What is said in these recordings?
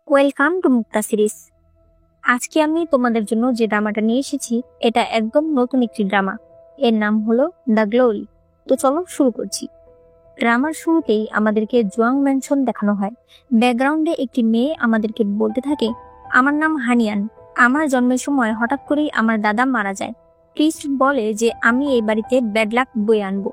Welcome to Mukta series. আজকে আমি তোমাদের জন্য যে ড্রামাটা নিয়ে এসেছি এটা একদম নতুন একটি ড্রামা। এর নাম হলো দ্য গ্লোরি। তো চলো শুরু করছি। ড্রামার শুরুতেই আমাদেরকে জুয়াং ম্যানশন দেখানো হয়। ব্যাকগ্রাউন্ডে একটি মেয়ে আমাদেরকে বলতে থাকে, আমার নাম হানিয়ান। আমার জন্মের সময় হঠাৎ করেই আমার দাদা মারা যায়। প্রিস্ট বলে যে আমি এই বাড়িতে ব্যাড লাক বয়ে আনবো।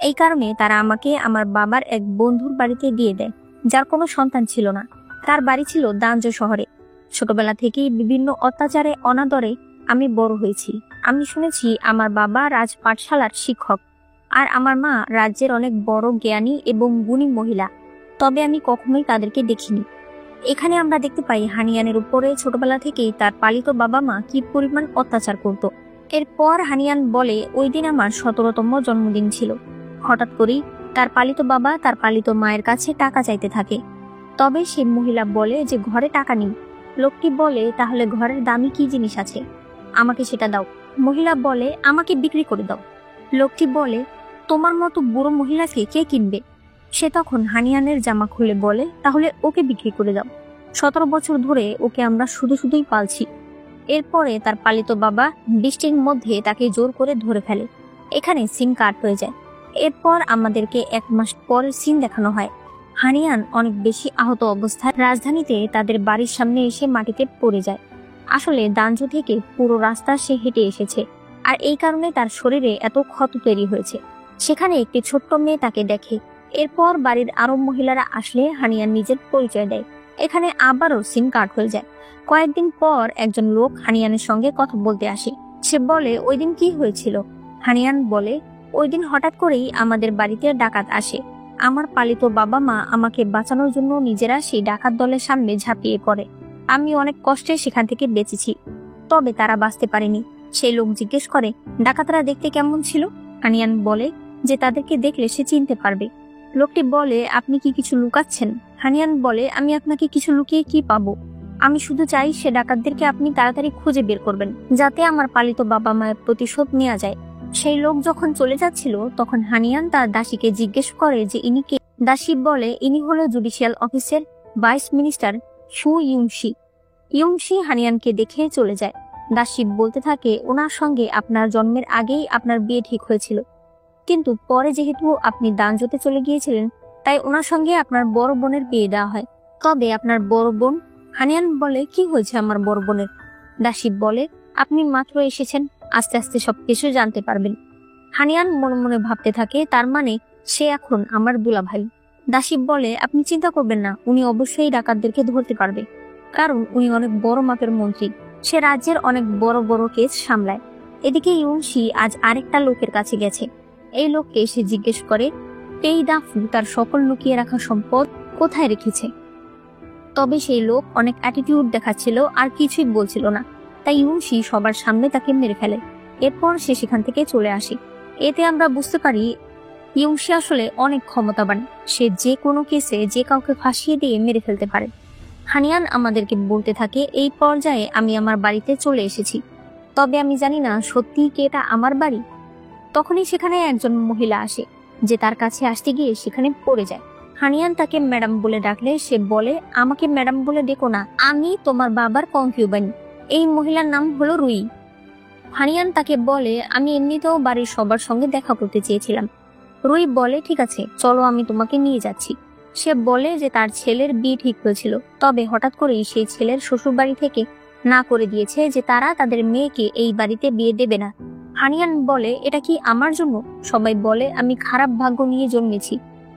এই কারণে তারা আমাকে আমার বাবার এক বন্ধুর বাড়িতে দিয়ে দেয়, যার কোনো সন্তান ছিল না। তার বাড়ি ছিল দাঞ্জো শহরে। ছোটবেলা থেকেই বিভিন্ন অত্যাচারে অনাদরে আমি বড় হয়েছি। আমি শুনেছি আমার বাবা রাজ পাঠশালার শিক্ষক আর আমার মা রাজ্যের অনেক বড় জ্ঞানী এবং গুণী মহিলা, তবে আমি কখনোই তাদেরকে দেখিনি। এখানে আমরা দেখতে পাই হানিয়ানের উপরে ছোটবেলা থেকেই তার পালিত বাবা মা কি পরিমাণ অত্যাচার করত। এরপর হানিয়ান বলে, ওই দিন আমার 17তম জন্মদিন ছিল। হঠাৎ করেই তার পালিত বাবা তার পালিত মায়ের কাছে টাকা চাইতে থাকে। তবে সেই মহিলা বলে যে ঘরে টাকা নেই। লোকটি বলে, তাহলে ঘরের দামি কি জিনিস আছে, আমাকে সেটা দাও। মহিলা বলে, আমাকে বিক্রি করে দাও। লোকটি বলে, তোমার মতো বুড়ো মহিলাকে কে কিনবে? সে তখন হানিয়ানের জামা খুলে বলে, তাহলে ওকে বিক্রি করে দাও। 17 বছর ধরে ওকে আমরা শুধুই পালছি। এরপরে তার পালিত বাবা বৃষ্টির মধ্যে তাকে জোর করে ধরে ফেলে। এখানে সিন কাট হয়ে যায়। এরপর আমাদেরকে 1 মাস পরের সিন দেখানো হয়। হানিয়ান অনেক বেশি আহত অবস্থায় রাজধানীতে তাদের বাড়ির সামনে এসে মাটিতে পড়ে যায়। আসলে দাঞ্জো থেকে পুরো রাস্তা সে হেঁটে এসেছে, আর এই কারণে তার শরীরে এত ক্ষত তৈরি হয়েছে। সেখানে একটি ছোট্ট মেয়ে তাকে দেখে। এরপর বাড়ির আরো মহিলারা আসলে হানিয়ান নিজের পরিচয় দেয়। এখানে আবারও সিন কাট হয়ে যায়। কয়েকদিন পর একজন লোক হানিয়ানের সঙ্গে কথা বলতে আসে। সে বলে, ওই দিন কি হয়েছিল? হানিয়ান বলে, ওই দিন হঠাৎ করেই আমাদের বাড়িতে ডাকাত আসে। আমার পালিত বাবা মা আমাকে বাঁচানোর জন্য নিজেরা সেই ডাকাত দলের সামনে ঝাঁপিয়ে পড়ে। আমি অনেক কষ্টে সেখান থেকে বেঁচেছি, তবে তারা বাঁচতে পারেনি। সেই লোক জিজ্ঞেস করে, ডাকাতরা দেখতে কেমন ছিল? হানিয়ান বলে যে তাদেরকে দেখলে সে চিনতে পারবে। লোকটি বলে, আপনি কি কিছু লুকাচ্ছেন? হানিয়ান বলে, আমি আপনাকে কিছু লুকিয়ে কি পাবো? আমি শুধু চাই সে ডাকাতদেরকে আপনি তাড়াতাড়ি খুঁজে বের করবেন, যাতে আমার পালিত বাবা মায়ের প্রতিশোধ নেওয়া যায়। সেই লোক যখন চলে যাচ্ছিল তখন হানিয়ান তার দাসীকে জিজ্ঞেস করে যে ইনি কে। দাসী বলে, ইনি হলো জুডিশিয়াল অফিসের ভাইস মিনিস্টার সু ইউংশি। ইউংশি হানিয়ানকে দেখে চলে যায়। দাসী বলতে থাকে, ওনার সঙ্গে আপনার জন্মের আগেই আপনার বিয়ে ঠিক হয়েছিল, কিন্তু পরে যেহেতু আপনি দাঞ্জোতে চলে গিয়েছিলেন, তাই ওনার সঙ্গে আপনার বড় বোনের বিয়ে দেওয়া হয়। তবে আপনার বড় বোন? হানিয়ান বলে, কি হয়েছে আমার বড় বোনের? দাসী বলে, আপনি মাত্র এসেছেন, আস্তে আস্তে সবকিছু জানতে পারবেন। হানিয়ান মনে মনে ভাবতে থাকে, তার মানে সে এখন আমার দুলাভাই। দাসী বলে, আপনি চিন্তা করবেন না, উনি অবশ্যই ডাকাতদেরকে ধরতে পারবে, কারণ উনি অনেক বড় মাপের মন্ত্রী। সে রাজ্যের অনেক বড় বড় কেস সামলায়। এদিকে ইউংশি আজ আরেকটা লোকের কাছে গেছে। এই লোককে সে জিজ্ঞেস করে, পেই দাফু তার সকল লুকিয়ে রাখা সম্পদ কোথায় রেখেছে। তবে সেই লোক অনেক অ্যাটিটিউড দেখাচ্ছিল আর কিছুই বলছিল না, তাই ইউংশি সবার সামনে তাকে মেরে ফেলে। এরপর সে সেখান থেকে চলে আসে। এতে আমরা বুঝতে পারি ইউংশি আসলে অনেক ক্ষমতাবান। সে যে কোনো কেসে যে কাউকে ফাঁসিয়ে দিয়ে মেরে ফেলতে পারে। হানিয়ান আমাদেরকে বলতে থাকে, এই পর্যায়ে আমি আমার বাড়িতে চলে এসেছি, তবে আমি জানি না সত্যিই কি এটা আমার বাড়ি। তখনই সেখানে একজন মহিলা আসে, যে তার কাছে আসতে গিয়ে সেখানে পড়ে যায়। হানিয়ান তাকে ম্যাডাম বলে ডাকলে সে বলে, আমাকে ম্যাডাম বলে ডেকো না, আমি তোমার বাবার কনকিউবাইন। এই মহিলার নাম হলো রুই। হানিয়ান তাকে বলে, আমি এমনিতেও বাড়ির সবার সঙ্গে দেখা করতে চেয়েছিলাম। রুই বলে, ঠিক আছে, চলো আমি তোমাকে নিয়ে যাচ্ছি। সে বলে যে তার ছেলের বিয়ে ঠিক হয়েছিল, তবে হঠাৎ করেই সেই ছেলের শ্বশুর বাড়ি থেকে না করে দিয়েছে যে তারা তাদের মেয়েকে এই বাড়িতে বিয়ে দেবে না। হানিয়ান বলে, এটা কি আমার জন্য? সবাই বলে, আমি খারাপ ভাগ্য নিয়ে জন্মেছি,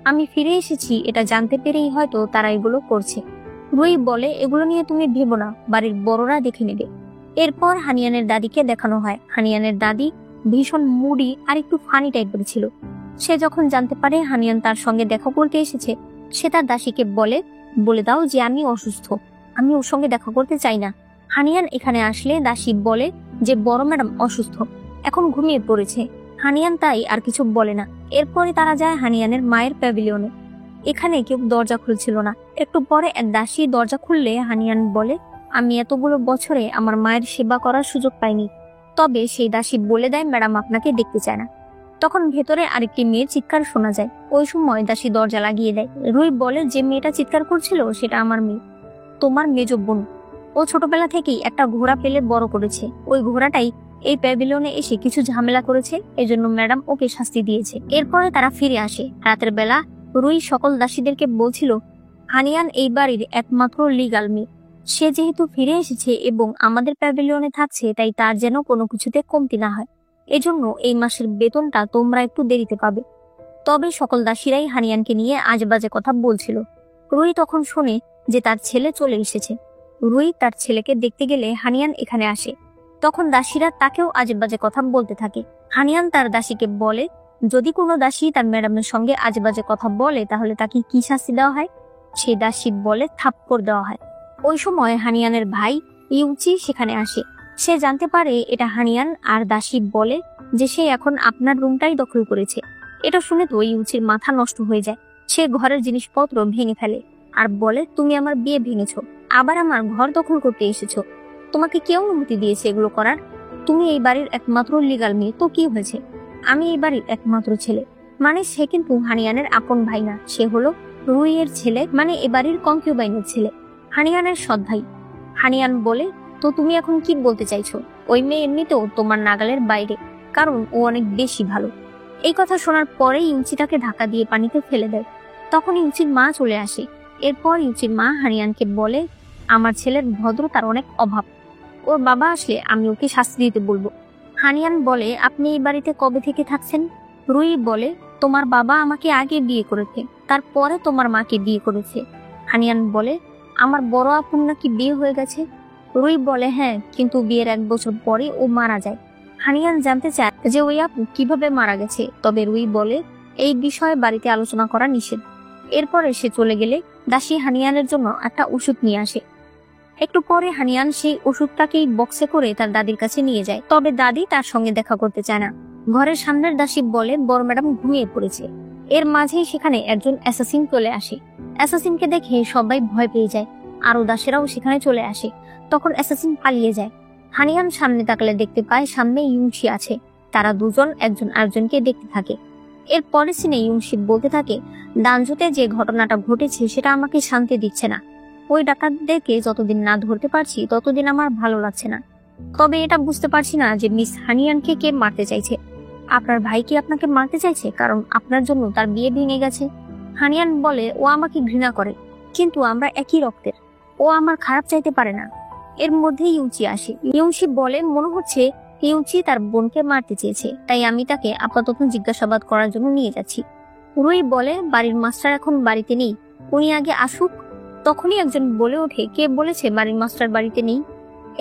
আমি ফিরে এসেছি এটা জানতে পেরেই হয়তো তারা এগুলো করছে। রুই বলে, এগুলো নিয়ে তুমি ভেবো না, বাড়ির বড়রা দেখে নেবে। এরপর হানিয়ানের দাদিকে দেখানো হয়। হানিয়ানের দাদি ভীষণ মুডি আর একটু ফানি টাইপের ছিল। সে যখন জানতে পারে হানিয়ান তার সঙ্গে দেখা করতে এসেছে, সে তার দাসীকে বলে দাও যে আমি অসুস্থ, আমি ওর সঙ্গে দেখা করতে চাই না। হানিয়ান এখানে আসলে দাসী বলে যে বড় ম্যাডাম অসুস্থ, এখন ঘুমিয়ে পড়েছে। হানিয়ান তাই আর কিছু বলে না। এরপরে তারা যায় হানিয়ানের মায়ের প্যাভিলিয়নে। এখানে কেউ দরজা খুলছিল না। একটু পরে এক দাসী দরজা খুললে হানিয়ান বলে, আমি এতগুলো বছরে আমার মায়ের সেবা করার সুযোগ পাইনি। তবে সেই দাসী বলে দেয়, ম্যাডাম আপনাকে দেখতে চায় না। তখন ভেতরে আরেকটি মেয়ের চিৎকার শোনা যায়। ওই সময় দাসী দরজা লাগিয়ে দেয়। রুই বলে, যে মেয়েটা চিৎকার করছিল সেটা আমার মেয়ে। তোমার মেজ বোন। ও ছোটবেলা থেকেই একটা ঘোড়া পেলে বড় করেছে। ওই ঘোড়াটাই এই প্যাভিলিয়নে এসে কিছু ঝামেলা করেছে, এজন্য ম্যাডাম ওকে শাস্তি দিয়েছে। এরপরে তারা ফিরে আসে। রাতের বেলা রুই সকল দাসীদেরকে বলছিল, হানিয়ান এই বাড়ির একমাত্র লিগাল মেয়ে। সে যেহেতু ফিরে এসেছে এবং আমাদের প্যাভিলিয়নে থাকছে, তাই তার যেন কোনো কিছুতে কমতি না হয়। এজন্য এই মাসের বেতনটা তোমরা একটু দেরিতে পাবে। তবে সকল দাসীরাই হানিয়ানকে নিয়ে আজেবাজে কথা বলছিল। রুই তখন শোনে যে তার ছেলে চলে এসেছে। রুই তার ছেলেকে দেখতে গেলে হানিয়ান এখানে আসে। তখন দাসীরা তাকেও আজেবাজে কথা বলতে থাকে। হানিয়ান তার দাসীকে বলে, যদি কোনো দাসী তার ম্যাডামের সঙ্গে আজেবাজে কথা বলে তাহলে তাকে কি শাস্তি দেওয়া হয়? সেই দাসী বলে থাপ্পড় দেওয়া হয়। ওই সময় হানিয়ানের ভাই ইউচি সেখানে আসে। সে জানতে পারে এটা হানিয়ান, আর দাসী বলে যে সে এখন আপনার রুমটাই দখল করেছে। এটা শুনে তো ইউচির মাথা নষ্ট হয়ে যায়। সে ঘরের জিনিসপত্র ভেঙে ফেলে আর বলে, তুমি আমার বিয়ে ভেঙেছো, আবার আমার ঘর দখল করতে এসেছো। তোমাকে কে অনুমতি দিয়েছে এগুলো করার? তুমি এই বাড়ির একমাত্র লিগাল মেয়ে, তো কি হয়েছে? আমি এই বাড়ির একমাত্র ছেলে। মানে সে কিন্তু হানিয়ানের আপন ভাই না, সে হলো রুইয়ের ছেলে, মানে এ বাড়ির কনকিউবাইনের ছেলে, হানিয়ানের সৎ ভাই। হানিয়ান বলে, তো তুমি এখন কি বলতে চাইছো? ওই মেয়ে এমনিতেও তোমার নাগালের বাইরে, কারণ ও অনেক বেশি ভালো। এই কথা শোনার পরে ইউচিটাকে ধাক্কা দিয়ে পানিতে ফেলে দেয়। তখন ইউচির মা চলে আসে। এরপর ইউচির মা হানিয়ানকে বলে, আমার ছেলের ভদ্রতার অনেক অভাব, ওর বাবা আসলে আমি ওকে শাস্তি দিতে বলবো। হানিয়ান বলে, আপনি এই বাড়িতে কবে থেকে থাকছেন? রুই বলে, তোমার বাবা আমাকে আগে বিয়ে করেছে, তারপরে তোমার মাকে বিয়ে করেছে। হানিয়ান বলে, আমার বড় আপুর নাকি বিয়ে হয়ে গেছে? রুই বলে, হ্যাঁ, কিন্তু বিয়ের 1 বছর পরে ও মারা যায়। হানিয়ান জানতে চায় যে ওই আপু কিভাবে মারা গেছে, তবে রুই বলে এই বিষয়ে বাড়িতে আলোচনা করা নিষেধ। এরপরে সে চলে গেলে দাসী হানিয়ানের জন্য একটা ওষুধ নিয়ে আসে। একটু পরে হানিয়ান সেই ওষুধটাকেই বক্সে করে তার দাদির কাছে নিয়ে যায়, তবে দাদি তার সঙ্গে দেখা করতে চায় না। ঘরের সামনের দাসী বলে বড় ম্যাডাম ঘুমিয়ে পড়েছে। এর মাঝেই সেখানে একজন অ্যাসাসিন চলে আসে। অ্যাসাসিনকে দেখে সবাই ভয় পেয়ে যায়, আরো দাসেরাও সেখানে চলে আসে। তখন অ্যাসাসিন পালিয়ে যায়। হানিয়ান সামনে তাকালে দেখতে পায় সামনে ইউনশি আছে। তারা দুজন একজন আরেকজনকে দেখতে থাকে। এর পরে সিনে ইউনশি বলতে থাকে, দানজোতে যে ঘটনাটা ঘটেছে সেটা আমাকে শান্তি দিচ্ছে না। ওই ডাকাতদেরকে যতদিন না ধরতে পারছি ততদিন আমার ভালো লাগছে না। তবে এটা বুঝতে পারছি না যে মিস হানিয়ানকে কে মারতে চাইছে। আপনার ভাই কি আপনাকে মারতে চাইছে কারণ আপনার জন্য তার বিয়ে ভেঙে গেছে? হানিয়ান বলে, ও আমাকে ঘৃণা করে, কিন্তু আমরা একই রক্তের, ও আমার খারাপ চাইতে পারে না। এর মধ্যে ইউচি আসে। ইউচি বলে, মনে হচ্ছে ইউচি তার বোনকে মারতে চেয়েছে, তাই আমি তাকে আপাতত জিজ্ঞাসাবাদ করার জন্য নিয়ে যাচ্ছি। রুই বলে, বাড়ির মাস্টার এখন বাড়িতে নেই, উনি আগে আসুক। তখনই একজন বলে ওঠে, কে বলেছে বাড়ির মাস্টার বাড়িতে নেই?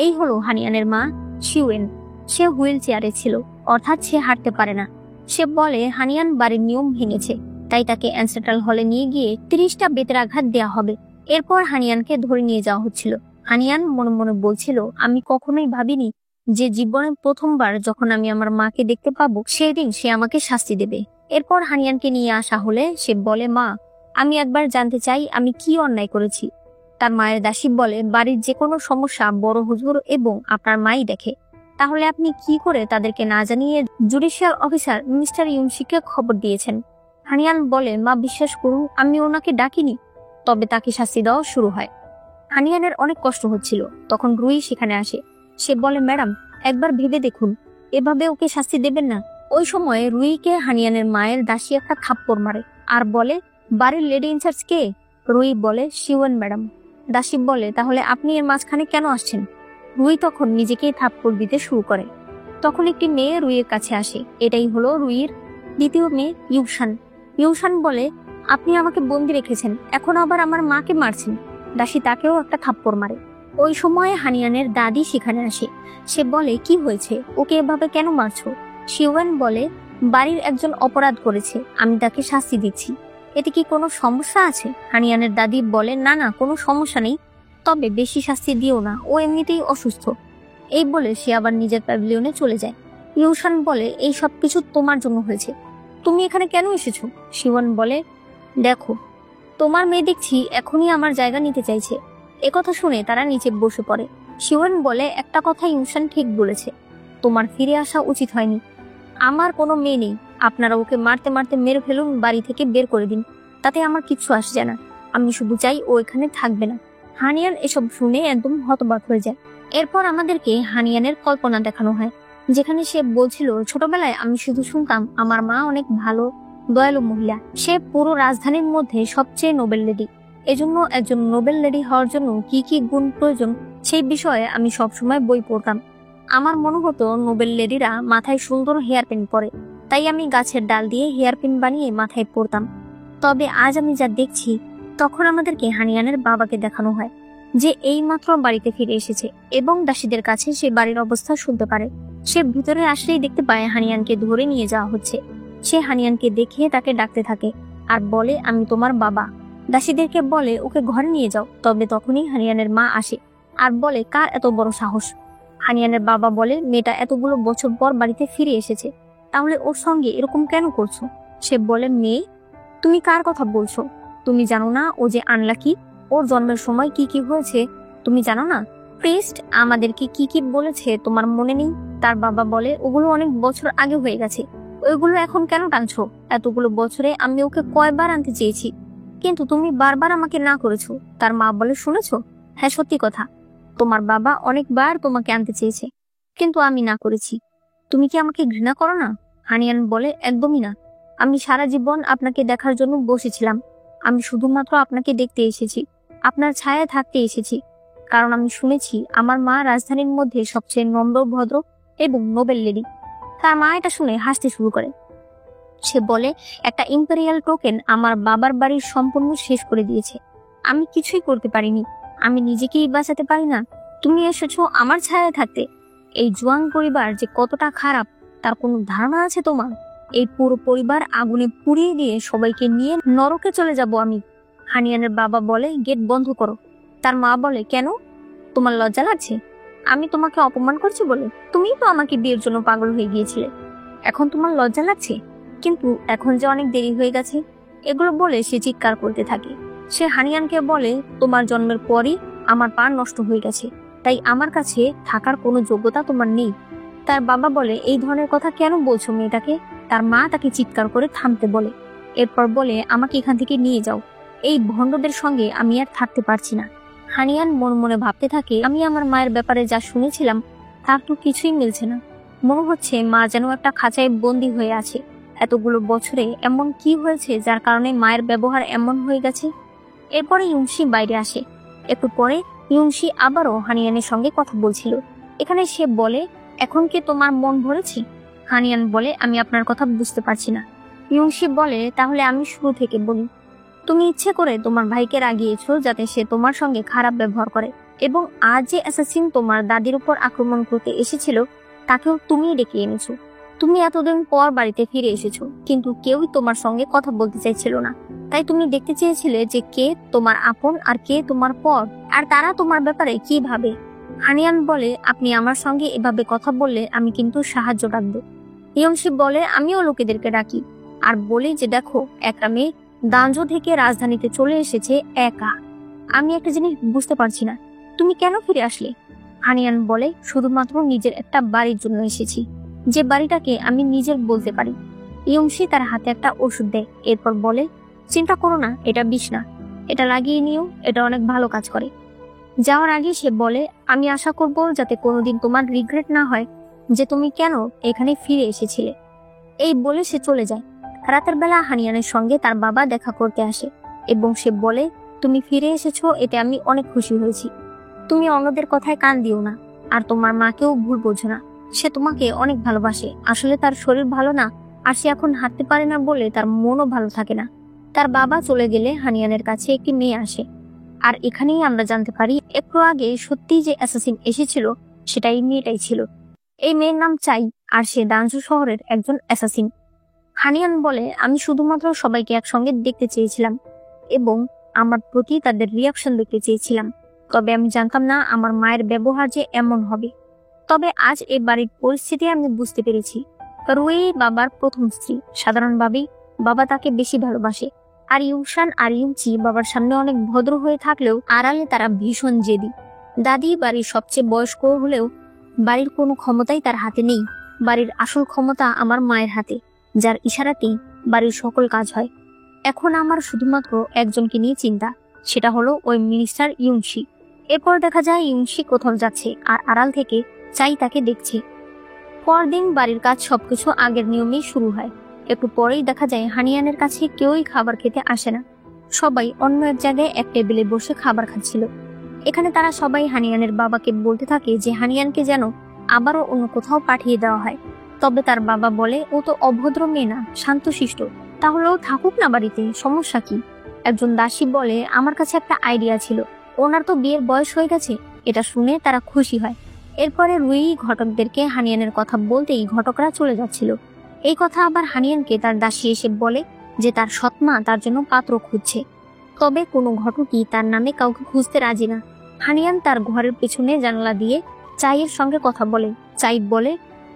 এই হলো হানিয়ানের মা শিউয়েন। সে হুইল চেয়ারে ছিল, অর্থাৎ সে হাঁটতে পারে না। সে বলে হানিয়ান বাড়ির নিয়ম ভেঙেছে, তাই তাকে অ্যানসেন্ট্রাল হলে নিয়ে গিয়ে 30টা বেতের আঘাত দেওয়া হবে। এরপর হানিয়ানকে ধরে নিয়ে যাওয়া হচ্ছিল। হানিয়ান মনে মনে বলছিল, আমি কখনোই ভাবিনি যে জীবনের প্রথমবার যখন আমি আমার মাকে দেখতে পাবো সেদিন সে আমাকে শাস্তি দেবে। এরপর হানিয়ানকে নিয়ে আসা হলে সে বলে, মা, আমি একবার জানতে চাই আমি কি অন্যায় করেছি। তার মায়ের দাসী বলে, বাড়ির যে কোনো সমস্যা বড় হুজুর এবং আপনার মাই দেখে, তাহলে আপনি কি করে তাদেরকে না জানিয়ে জুডিশিয়াল অফিসার মিস্টার ইউনশিকে খবর দিয়েছেন? হানিয়ান বলে, মা, বিশ্বাস করুন আমি ওনাকে ডাকিনি। তবে তাকে শাস্তি দেওয়া শুরু হয়। হানিয়ানের অনেক কষ্ট হচ্ছিল। তখন রুই সেখানে আসে। সে বলে, ম্যাডাম, একবার ভেবে দেখুন, এভাবে ওকে শাস্তি দেবেন না। ওই সময় রুইকে হানিয়ানের মায়ের দাসী একটা থাপ্পড় মারে আর বলে, বাড়ির লেডি ইনচার্জ কে? রুই বলে, শিওন ম্যাডাম। দাসী বলে, তাহলে আপনি এর মাঝখানে কেন আসছেন? রুই তখন নিজেকেই থাপ্পড় দিতে শুরু করে। তখন একটি মেয়ে রুইয়ের কাছে আসে। এটাই হলো রুইয়ের দ্বিতীয় মেয়ে ইউশান। ইউশান বলে, আপনি আমাকে বন্দি রেখেছেন, এখন আবার আমার মাকে মারছেন। দাসী তাকেও একটা থাপ্পড় মারে। ওই সময় হানিয়ানের দাদি সেখানে আসে। সে বলে, কি হয়েছে, ওকে এভাবে কেন মারছো? শিওয়ান বলে, বাড়ির একজন অপরাধ করেছে, আমি তাকে শাস্তি দিচ্ছি, এতে কি কোনো সমস্যা আছে? হানিয়ানের দাদি বলে, না না, কোনো সমস্যা নেই, তবে বেশি শাস্তি দিও না, ও এমনিতেই অসুস্থ। এই বলে সে আবার নিজের প্যাভিলিয়নে চলে যায়। ইউশান বলে, এই সব কিছু তোমার জন্য হয়েছে, তুমি এখানে কেন এসেছো? শিওয়ান বলে, দেখো, তোমার মেয়ে দেখছি এখনই আমার জায়গা নিতে চাইছে। একথা শুনে তারা নিচে বসে পড়ে। শিওয়ান বলে, একটা কথা ইউশান ঠিক বলেছে, তোমার ফিরে আসা উচিত হয়নি। আমার কোনো মেয়ে নেই, আপনারা ওকে মারতে মারতে মেরে ফেলুন, বাড়ি থেকে বের করে দিন, তাতে আমার কিচ্ছু আসে না। আমি শুধু চাই ও এখানে থাকবে না। হানিয়ান এসব শুনে একদম হতবাক হয়ে যায়। এরপর আমাদেরকে হানিয়ানের কল্পনা দেখানো হয়, যেখানে সে বলছিল, ছোটবেলায় আমি শুধু শুনতাম আমার মা অনেক ভালো দয়ালু মহিলা, সে পুরো রাজধানীর মধ্যে সবচেয়ে নোবেল লেডি। এজন্য একজন নোবেল লেডি হওয়ার জন্য কি কি গুণ প্রয়োজন সেই বিষয়ে আমি সবসময় বই পড়তাম। আমার মনে হতো নোবেল লেডিরা মাথায় সুন্দর হেয়ার পিন পরে, তাই আমি গাছের ডাল দিয়ে হেয়ার পিন বানিয়ে মাথায় পরতাম। তবে আজ আমি যা দেখছি, তখন আমাদেরকে হানিয়ানের বাবাকে দেখানো হয় যে এইমাত্র বাড়িতে ফিরে এসেছে এবং দাসীদের কাছে সে বাড়ির অবস্থা শুনতে পারে। সে ভিতরে আসলেই দেখতে পায় হানিয়ানকে ধরে নিয়ে যাওয়া হচ্ছে। সে হানিয়ানকে দেখে তাকে ডাকতে থাকে আর বলে, আমি তোমার বাবা। দাসীদেরকে বলে ওকে ঘরে নিয়ে যাও। তবে তখনই হানিয়ানের মা আসে আর বলে, কার এত বড় সাহস? হানিয়ানের বাবা বলে, মেয়েটা এতগুলো বছর পর বাড়িতে ফিরে এসেছে, তাহলে ওর সঙ্গে এরকম কেন করছো? সে বলে, মেয়ে, তুমি কার কথা বলছো? তুমি জানো না ও যে আনলাকি? ওর জন্মের সময় কি কি হয়েছে তুমি জানো না? প্রিস্ট আমাদেরকে কি কি বলেছে তোমার মনে নেই? তার বাবা বলে, ওগুলো অনেক বছর আগে হয়ে গেছে, ওইগুলো এখন কেন টানছো? এতগুলো বছরে আমি ওকে কয়বার আনতে চেয়েছি, কিন্তু তুমি বারবার আমাকে না করেছো। তার মা বলে, শুনেছো? হ্যাঁ, সত্যি কথা, তোমার বাবা অনেকবার তোমাকে আনতে চেয়েছে, কিন্তু আমি না করেছি। তুমি কি আমাকে ঘৃণা করো না? হানিয়ান বলে, একদমই না। আমি সারা জীবন আপনাকে দেখার জন্য বসেছিলাম। আমি শুধুমাত্র আপনাকে দেখতে এসেছি, আপনার ছায়ায় থাকতে এসেছি, কারণ আমি শুনেছি আমার মা রাজধানীর মধ্যে সবচেয়ে নম্র, ভদ্র এবং নোবেল লেডি। তার মা এটা শুনে হাসতে শুরু করে। সে বলে, একটা ইম্পেরিয়াল টোকেন আমার বাবার বাড়ির সম্পূর্ণ শেষ করে দিয়েছে। আমি কিছুই করতে পারিনি, আমি নিজেকেই বাঁচাতে পারি না। তুমি এসেছো আমার ছায়ায় থাকতে। এই জুয়াং পরিবার যে কতটা খারাপ তার কোনো ধারণা আছে তোমার? এই পুরো পরিবার আগুনে পুড়িয়ে দিয়ে সবাইকে নিয়ে নরকে চলে যাব আমি। হানিয়ানের বাবা বলে, গেট বন্ধ করো। তার মা বলে, কেন? তোমার লজ্জা লাগছে? আমি তোমাকে অপমান করছি বলে? তুমিই তো আমাকে বিয়ের জন্য পাগল হয়ে গিয়েছিলে, এখন তোমার লজ্জা লাগছে? কিন্তু এখন যে অনেক দেরি হয়ে গেছে। এগুলো বলে সে চিৎকার করতে থাকে। সে হানিয়ানকে বলে, তোমার জন্মের পরই আমার পা নষ্ট হয়ে গেছে, তাই আমার কাছে থাকার কোনো যোগ্যতা তোমার নেই। তার বাবা বলে, এই ধরনের কথা কেন বলছো মেয়েটাকে? তার মা তাকে চিৎকার করে থামতে বলে। এরপর বলে, আমাকে এখান থেকে নিয়ে যাও, এই ভণ্ডদের সঙ্গে আমি আর থাকতে পারছি না। হানিয়ান মন মনে ভাবতে থাকে, আমি আমার মায়ের ব্যাপারে যা শুনেছিলাম তার তো কিছুই মিলছে না। মনে হচ্ছে মা যেন একটা খাঁচায় বন্দি হয়ে আছে। এতগুলো বছরে এমন কি হয়েছে যার কারণে মায়ের ব্যবহার এমন হয়ে গেছে? এরপরে ইউনশি বাইরে আসে। একটু পরে ইউনশি আবারও হানিয়ানের সঙ্গে কথা বলছিল। এখানে সে বলে, এখন কি তোমার মন ভরেছে? হানিয়ান বলে, আমি আপনার কথা বুঝতে পারছি না। ইউনশি বলে, তাহলে আমি শুরু থেকে বলি। তুমি ইচ্ছে করে তোমার ভাইকে রাগিয়েছো যাতে সে তোমার সঙ্গে খারাপ ব্যবহার করে, এবং আজ যে অ্যাসাসিন তোমার দাদির উপর আক্রমণ করতে এসেছিল তাকেও তুমিই ডেকে এনেছো। তুমি এতদিন পর বাড়িতে ফিরে এসেছো, কিন্তু কেউই তোমার সঙ্গে কথা বলতে চাইছিল না, তাই তুমি দেখতে চেয়েছিলে যে কে তোমার আপন আর কে তোমার পর, আর তারা তোমার ব্যাপারে কি ভাবে। হানিয়ান বলে, আপনি আমার সঙ্গে এভাবে কথা বললে আমি কিন্তু সাহায্য ডাকবো। ইয়ংশি বলে, আমিও লোকেদেরকে ডাকি আর বলি যে দেখো, একটা মেয়ে দাঞ্জো থেকে রাজধানীতে চলে এসেছে একা। আমি একটা জিনিস বুঝতে পারছি না, তুমি কেন ফিরে আসলে? হানিয়ান বলে, শুধুমাত্র নিজের একটা বাড়ির জন্য এসেছি, যে বাড়িটাকে আমি নিজের বলতে পারি। ইয়ংশি তার হাতে একটা ওষুধ দেয়। এরপর বলে, চিন্তা করো না, এটা বিষ না, এটা লাগিয়ে নিও, এটা অনেক ভালো কাজ করে। যাওয়ার আগে সে বলে, আমি আশা করব যাতে কোনোদিন তোমার রিগ্রেট না হয় যে তুমি কেন এখানে ফিরে এসেছিলে। এই বলে সে চলে যায়। রাতের বেলা হানিয়ানের সঙ্গে তার বাবা দেখা করতে আসে এবং সে বলে, তুমি ফিরে এসেছো, এতে আমি অনেক খুশি হয়েছি। তুমি অন্যদের কথায় কান দিও না, আর তোমার মাকেও ভুল বোঝো না। সে তোমাকে অনেক ভালোবাসে। আসলে তার শরীর ভালো না, আর সে এখন হাঁটতে পারে না বলে তার মনও ভালো থাকে না। তার বাবা চলে গেলে হানিয়ানের কাছে একটি মেয়ে আসে, আর এখানেই আমরা জানতে পারি একটু আগে সত্যি যে অ্যাসাসিন এসেছিল সেটা এই মেয়েটাই ছিল। এই মেয়ের নাম চাই, আর সে দাঞ্জু শহরের একজন অ্যাসাসিন। হানিয়ান বলে, আমি শুধুমাত্র সবাইকে একসঙ্গে দেখতে চেয়েছিলাম এবং আমার প্রতি তাদের রিয়াকশন দেখতে চেয়েছিলাম, তবে আমি জানতাম না আমার মায়ের ব্যবহার যে এমন হবে। তবে আজ এই বাড়ির পরিস্থিতি আমি বুঝতে পেরেছি। রুই বাবার প্রথম স্ত্রী, সাধারণভাবেই বাবা তাকে বেশি ভালোবাসে, আর ইউশান আর ইউচি বাবার সামনে অনেক ভদ্র হয়ে থাকলেও আড়ালে তারা ভীষণ জেদি। দাদি বাড়ির সবচেয়ে বয়স্ক হলেও বাড়ির কোনো ক্ষমতাই তার হাতে নেই। বাড়ির আসল ক্ষমতা আমার মায়ের হাতে, যার ইশারাতেই বাড়ির সকল কাজ হয়। এখন আমার শুধুমাত্র একজনকে নিয়ে চিন্তা, সেটা হলো ওই মিনিস্টার ইউনশি। এরপর দেখা যায় ইউনশি কোথাও যাচ্ছে আর আড়াল থেকে চাই তাকে দেখছে। পরদিন বাড়ির কাজ সবকিছু আগের নিয়মেই শুরু হয়। একটু পরেই দেখা যায় হানিয়ানের কাছে কেউই খাবার খেতে আসে না। সবাই অন্য এক জায়গায় এক টেবিলে বসে খাবার খাচ্ছিল। এখানে তারা সবাই হানিয়ানের বাবাকে বলতে থাকে যে হানিয়ানকে যেন আবারও অন্য কোথাও পাঠিয়ে দেওয়া হয়। তবে তার বাবা বলে ও তো অভদ্র মেয়ে না, শান্তশিষ্ট, তাহলেও থাকুক না বাড়িতে, সমস্যা কি? একজন দাসী বলে আমার কাছে একটা আইডিয়া ছিল, ওনার তো বিয়ের বয়স হয়ে গেছে। এটা শুনে তারা খুশি হয়। এরপরে রুই ঘটকদেরকে হানিয়ানের কথা বলতেই ঘটকরা চলে যাচ্ছিল। এই কথা আবার হানিয়ানকে তার দাসী এসে বলে যে তার সৎমা তার জন্য পাত্র খুঁজছে। তবে কোনো ঘটকই তার নামে কাউকে খুঁজতে রাজি না। হানিয়ান তার ঘরের পেছনে জানালা দিয়ে চাইয়ের সঙ্গে কথা বলে। চাই বলে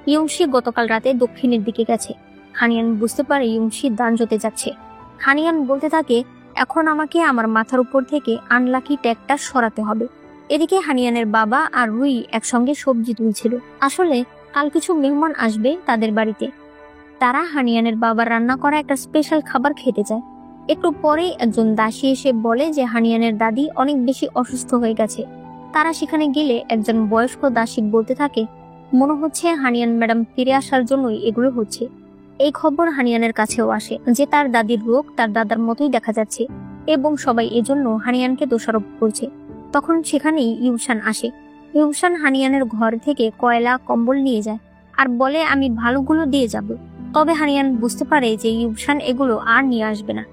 ইয়ংশি গতকাল রাতে দক্ষিণের দিকে গেছে। হানিয়ান বুঝতে পারে ইয়ংশি দান জোতে যাচ্ছে। হানিয়ান বলতে থাকে এখন আমাকে আমার মাথার উপর থেকে আনলাকি ট্যাগটা সরাতে হবে। এদিকে হানিয়ানের বাবা আর রুই একসঙ্গে সবজি তুলছিল। আসলে কাল কিছু মেহমান আসবে তাদের বাড়িতে। তারা হানিয়ানের বাবার রান্না করা একটা স্পেশাল খাবার খেতে চায়। একটু পরেই একজন দাসী এসে বলে যে হানিয়ানের দাদি অনেক বেশি অসুস্থ হয়ে গেছে। তারা সেখানে গেলে একজন বয়স্ক দাসী বলতে থাকে মনে হচ্ছে হানিয়ান ম্যাডাম ফিরে আসার জন্যই এগুলো হচ্ছে। এই খবর হানিয়ানের কাছেও আসে যে তার দাদির রোগ তার দাদার মতোই দেখা যাচ্ছে এবং সবাই এজন্য হানিয়ানকে দোষারোপ করছে। তখন সেখানেই ইউসান আসে। ইউসান হানিয়ানের ঘর থেকে কয়লা কম্বল নিয়ে যায় আর বলে আমি ভালোগুলো দিয়ে যাব। তবে হানিয়ান বুঝতে পারে যে ইউসান এগুলো আর নিয়ে আসবে না।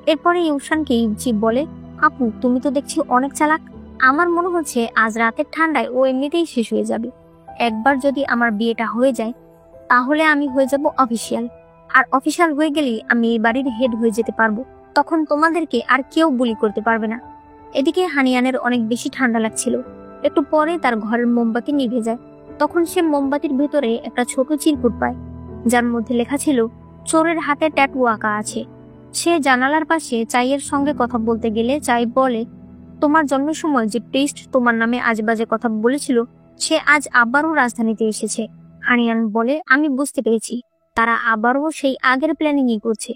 এরপরে ইউসানকে ইউচি বলে আপু তুমি তো দেখছি অনেক চালাক। আমার মনে হচ্ছে আজ রাতের ঠান্ডায় ও এমনিতেই শেষ হয়ে যাবে। একবার যদি আমার বিয়েটা হয়ে যায় তাহলে আমি হয়ে যাব অফিসিয়াল, আর অফিসিয়াল হয়ে গেলেই আমি এই বাড়ির হেড হয়ে যেতে পারবো। তখন তোমাদেরকে আর কেউ বুলি করতে পারবে না। এদিকে হানিয়ানের অনেক বেশি ঠান্ডা লাগছিল। একটু পরে তার ঘরের মোমবাতি নিভে যায়। তখন সে মোমবাতির ভেতরে একটা ছোট চিরকুট পায় যার মধ্যে লেখা ছিল চোরের হাতে ট্যাটু আঁকা আছে। সে জানালার পাশে চাইয়ের সঙ্গে কথা বলতে গেলে চাই বলে তোমার জন্মের সময় যে প্রিস্ট তোমার নামে আজেবাজে কথা বলেছিল সে আজ আবারও রাজধানীতে এসেছে। হানিয়ান বলে আমি বুঝতে পেরেছি, তারা আবারও সেই আগের প্ল্যানিংই করছে।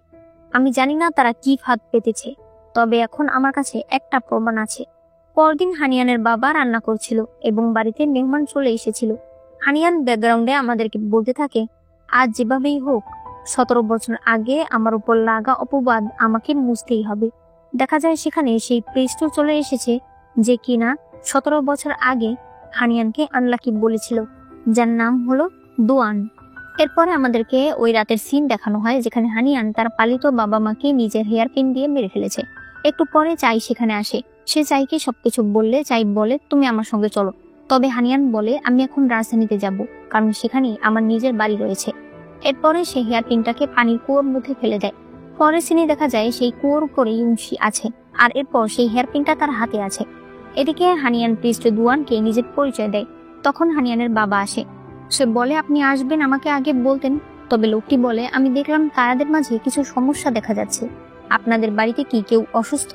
আমি জানি না তারা কি ফাঁদ পেতেছে, তবে এখন আমার কাছে একটা প্রমাণ আছে। পরদিন হানিয়ানের বাবা রান্না করছিল এবং বাড়িতে মেহমান চলে এসেছিল। হানিয়ান ব্যাকগ্রাউন্ডে আমাদেরকে বলতে থাকে আজ যেভাবেই হোক 17 বছর আগে আমার উপর লাগা অপবাদ আমাকে মুছতেই হবে। দেখা যায় সেখানে সেই প্রিস্টও চলে এসেছে যে কিনা 17 বছর আগে হানিয়ানকে আনলাকি বলেছিল, যার নাম হলো দোয়ান। এরপরে আমাদেরকে ওই রাতের সিন দেখানো হয় যেখানে হানিয়ান তার পালিত বাবা মাকে নিজের হেয়ার পিন দিয়ে মেরে ফেলেছে। একটু পরে চাই সেখানে আসে। সে চাইকে সবকিছু বললে চাই বলে তুমি আমার সঙ্গে চলো। তবে হানিয়ান বলে আমি এখন রাজধানীতে যাব, কারণ সেখানেই আমার নিজের বাড়ি রয়েছে। এরপরে সে হেয়ার পিনটাকে পানির কুয়োর মধ্যে ফেলে দেয়। পরের সিনে দেখা যায় সেই কুয়োর উপরে ইউনশি আছে আর এরপর সেই হেয়ার পিনটা তার হাতে আছে। এদিকে হানিয়ান প্রিস্ট দুয়ানকে নিজের পরিচয় দেয়। তখন হানিয়ানের বাবা আসে। সে বলে আপনি আসবেন আমাকে আগে বলতেন। তবে লোকটি বলে আমি দেখলাম তারাদের মাঝে কিছু সমস্যা দেখা যাচ্ছে। আপনাদের বাড়িতে কি কেউ অসুস্থ?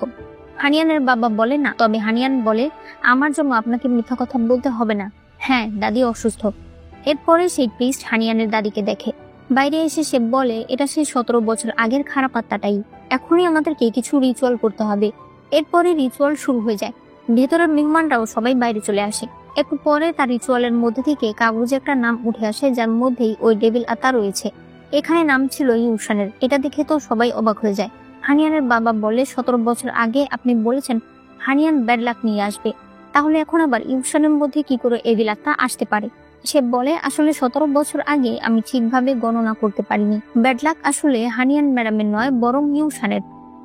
হানিয়ানের বাবা বলে না। তবে হানিয়ান বলে আমার জন্য আপনাকে মিথ্যা কথা বলতে হবে না। হ্যাঁ, দাদি অসুস্থ। এরপরে সেই প্রিস্ট হানিয়ানের দাদিকে দেখে। বাইরে এসে সে বলে এটা সেই 17 বছর আগের খারাপ আত্মাটাই। এখনই আমাদেরকে কিছু রিচুয়াল করতে হবে। এরপরে রিচুয়াল শুরু হয়ে যায়। ভেতরের মেহমানরাও সবাই বাইরে চলে আসে। একটু পরে তার রিচুয়ালের মধ্যে থেকে কাগজে একটা নাম উঠে আসে যার মধ্যেই ওই ডেভিল আত্মা রয়েছে। এখানে নাম ছিল ইউসানের। এটা দেখে তো সবাই অবাক হয়ে যায়। হানিয়ানের বাবা বলে 17 বছর আগে আপনি বলেছেন হানিয়ান ব্যাড লাক নিয়ে আসবে, তাহলে এখন আবার ইউসানের মধ্যে কি করে এভিল আত্মা আসতে পারে? সে বলে আসলে 17 বছর আগে আমি ঠিকভাবে গণনা করতে পারিনি। ব্যাড লাক আসলে হানিয়ান ম্যাডামের নয় বরং ইউসানের।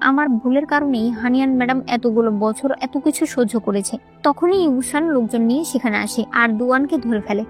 আমার ভুলের কারণেই হানিয়ান ম্যাডাম এতগুলো বছর এত কিছু সহ্য করেছে। তখনই ইউসান লোকজন নিয়ে সেখানে আসে আর দুয়ানকে ধরে ফেলে।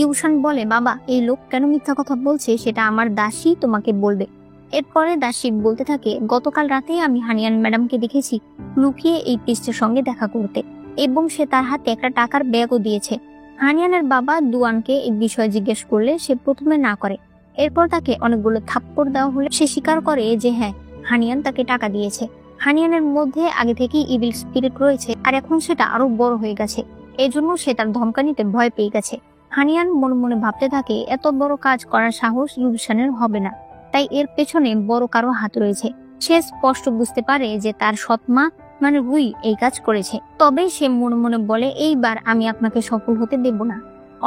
ইউসান বলে বাবা এই লোক কেন মিথ্যা কথা বলছে সেটা আমার দাসী তোমাকে বলবে। এরপরে দাসী বলতে থাকে গতকাল রাতে আমি হানিয়ান ম্যাডামকে দেখেছি লুকিয়ে এই পৃষ্ঠের সঙ্গে দেখা করতে এবং সে তার হাতে একটা টাকার ব্যাগও দিয়েছে। হানিয়ানের বাবা দুয়ানকে এই বিষয়ে জিজ্ঞেস করলে সে প্রথমে না করে। এরপর তাকে অনেকগুলো থাপ্পড় দেওয়া হলে সে স্বীকার করে যে হ্যাঁ হানিয়ান তাকে টাকা দিয়েছে। হানিয়ানের মধ্যে আগে থেকেই ইভিল স্পিরিট রয়েছে আর এখন সেটা আরো বড় হয়ে গেছে। এজন্য সে তার ধমকানিতে ভয় পেয়ে গেছে। হানিয়ান মনে মনে ভাবতে থাকে এত বড় কাজ করার সাহস ইউসানের হবে না, তাই এর পেছনে বড় কারো হাত রয়েছে। সে স্পষ্ট বুঝতে পারে যে তার সৎমা মানে রুই এই কাজ করেছে। তবে সে মনে মনে বলে এইবার আমি আপনাকে সফল হতে দেব না।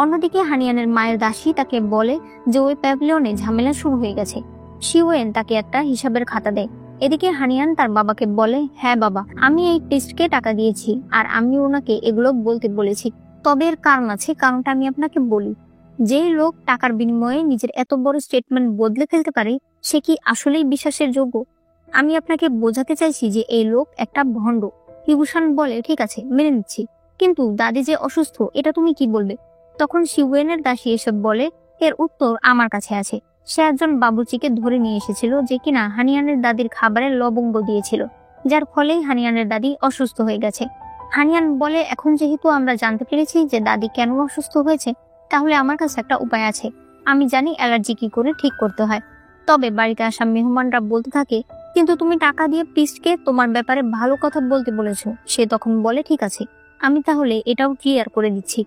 অন্যদিকে হানিয়ানের মায়ের দাসী তাকে বলে যে ওই প্যাভিলিয়নে ঝামেলা শুরু হয়ে গেছে। শিওয়েন তাকে একটা হিসাবের খাতা দেয়। এদিকে হানিয়ান তার বাবাকে বলে, হ্যাঁ বাবা, আমি এই টেস্টকে টাকা দিয়েছি আর আমি ওনাকে এগুলো বলতে বলেছি। তবে এর কারণ আছে, কারণটা আমি আপনাকে বলি। যে লোক টাকার বিনিময়ে নিজের এত বড় স্টেটমেন্ট বদলে ফেলতে পারে সে কি আসলেই বিশ্বাসের যোগ্য? আমি আপনাকে বোঝাতে চাইছি যে এই লোক একটা ভণ্ড। ইউশান বলে, ঠিক আছে মেনে নিচ্ছি, কিন্তু দাদি যে অসুস্থ এটা তুমি কি বলবে? তখন শিওয়েনের দাসী এসব বলে, এর উত্তর আমার কাছে আছে। সে একজন বাবুচিকে ধরে নিয়ে এসেছিল যে কিনা হানিয়ানের দাদির খাবারে লবঙ্গ দিয়েছিল, যার ফলেই হানিয়ানের দাদি অসুস্থ হয়ে গেছে। হানিয়ান বলে, এখন যেহেতু আমরা জানতে পেরেছি যে দাদি কেন অসুস্থ হয়েছে, তাহলে আমার কাছে একটা উপায় আছে। আমি জানি অ্যালার্জি কি করে ঠিক করতে হয়। তবে বাড়িতে আসা মেহমানরা বলতে থাকে, কিন্তু তুমি টাকা দিয়ে প্রিস্টকে তোমার ব্যাপারে ভালো কথা বলতে বলেছো। সে তখন বলে, ঠিক আছে, আমি তাহলে এটাও ক্লিয়ার করে দিচ্ছি।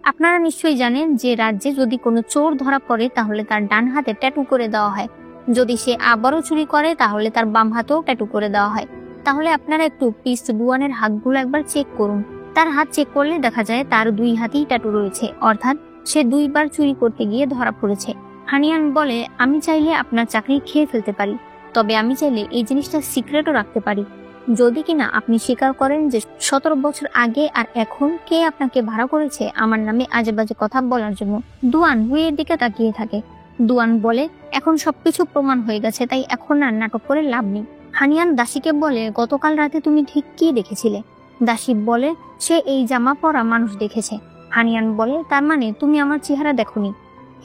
আপনারা নিশ্চয়ই জানেন যে রাজ্যে যদি কোনো চোর ধরা পড়ে তাহলে তার ডান হাতে ট্যাটু করে দেওয়া হয়। যদি সে আবারও চুরি করে তাহলে তার বাম হাতেও ট্যাটু করে দেওয়া হয়। তাহলে আপনারা একটু প্রিস্ট দুয়ানের হাতগুলো একবার চেক করুন। তার হাত চেক করলে দেখা যায় তার দুই হাতেই ট্যাটু রয়েছে, অর্থাৎ সে দুইবার চুরি করতে গিয়ে ধরা পড়েছে। হানিয়ান বলে, আমি চাইলে আপনার চাকরি খেয়ে ফেলতে পারি, তবে আমি চাইলে এই জিনিসটা সিক্রেটও রাখতে পারি। যদি কিনা আপনি স্বীকার করেন যে 17 বছর আগে আর এখন কে আপনাকে ভাড়া করেছে আমার নামে আজে বাজে কথা বলার জন্য। দুয়ান রুইয়ের দিকে তাকিয়ে থাকে। দুয়ান বলে, এখন সবকিছু প্রমাণ হয়ে গেছে, তাই এখন আর নাটক করে লাভ নেই। হানিয়ান দাসীকে বলে, গতকাল রাতে তুমি ঠিক কি দেখেছিলে? দাসী বলে, সে এই জামা পরা মানুষ দেখেছে। হানিয়ান বলে, তার মানে তুমি আমার চেহারা দেখোনি?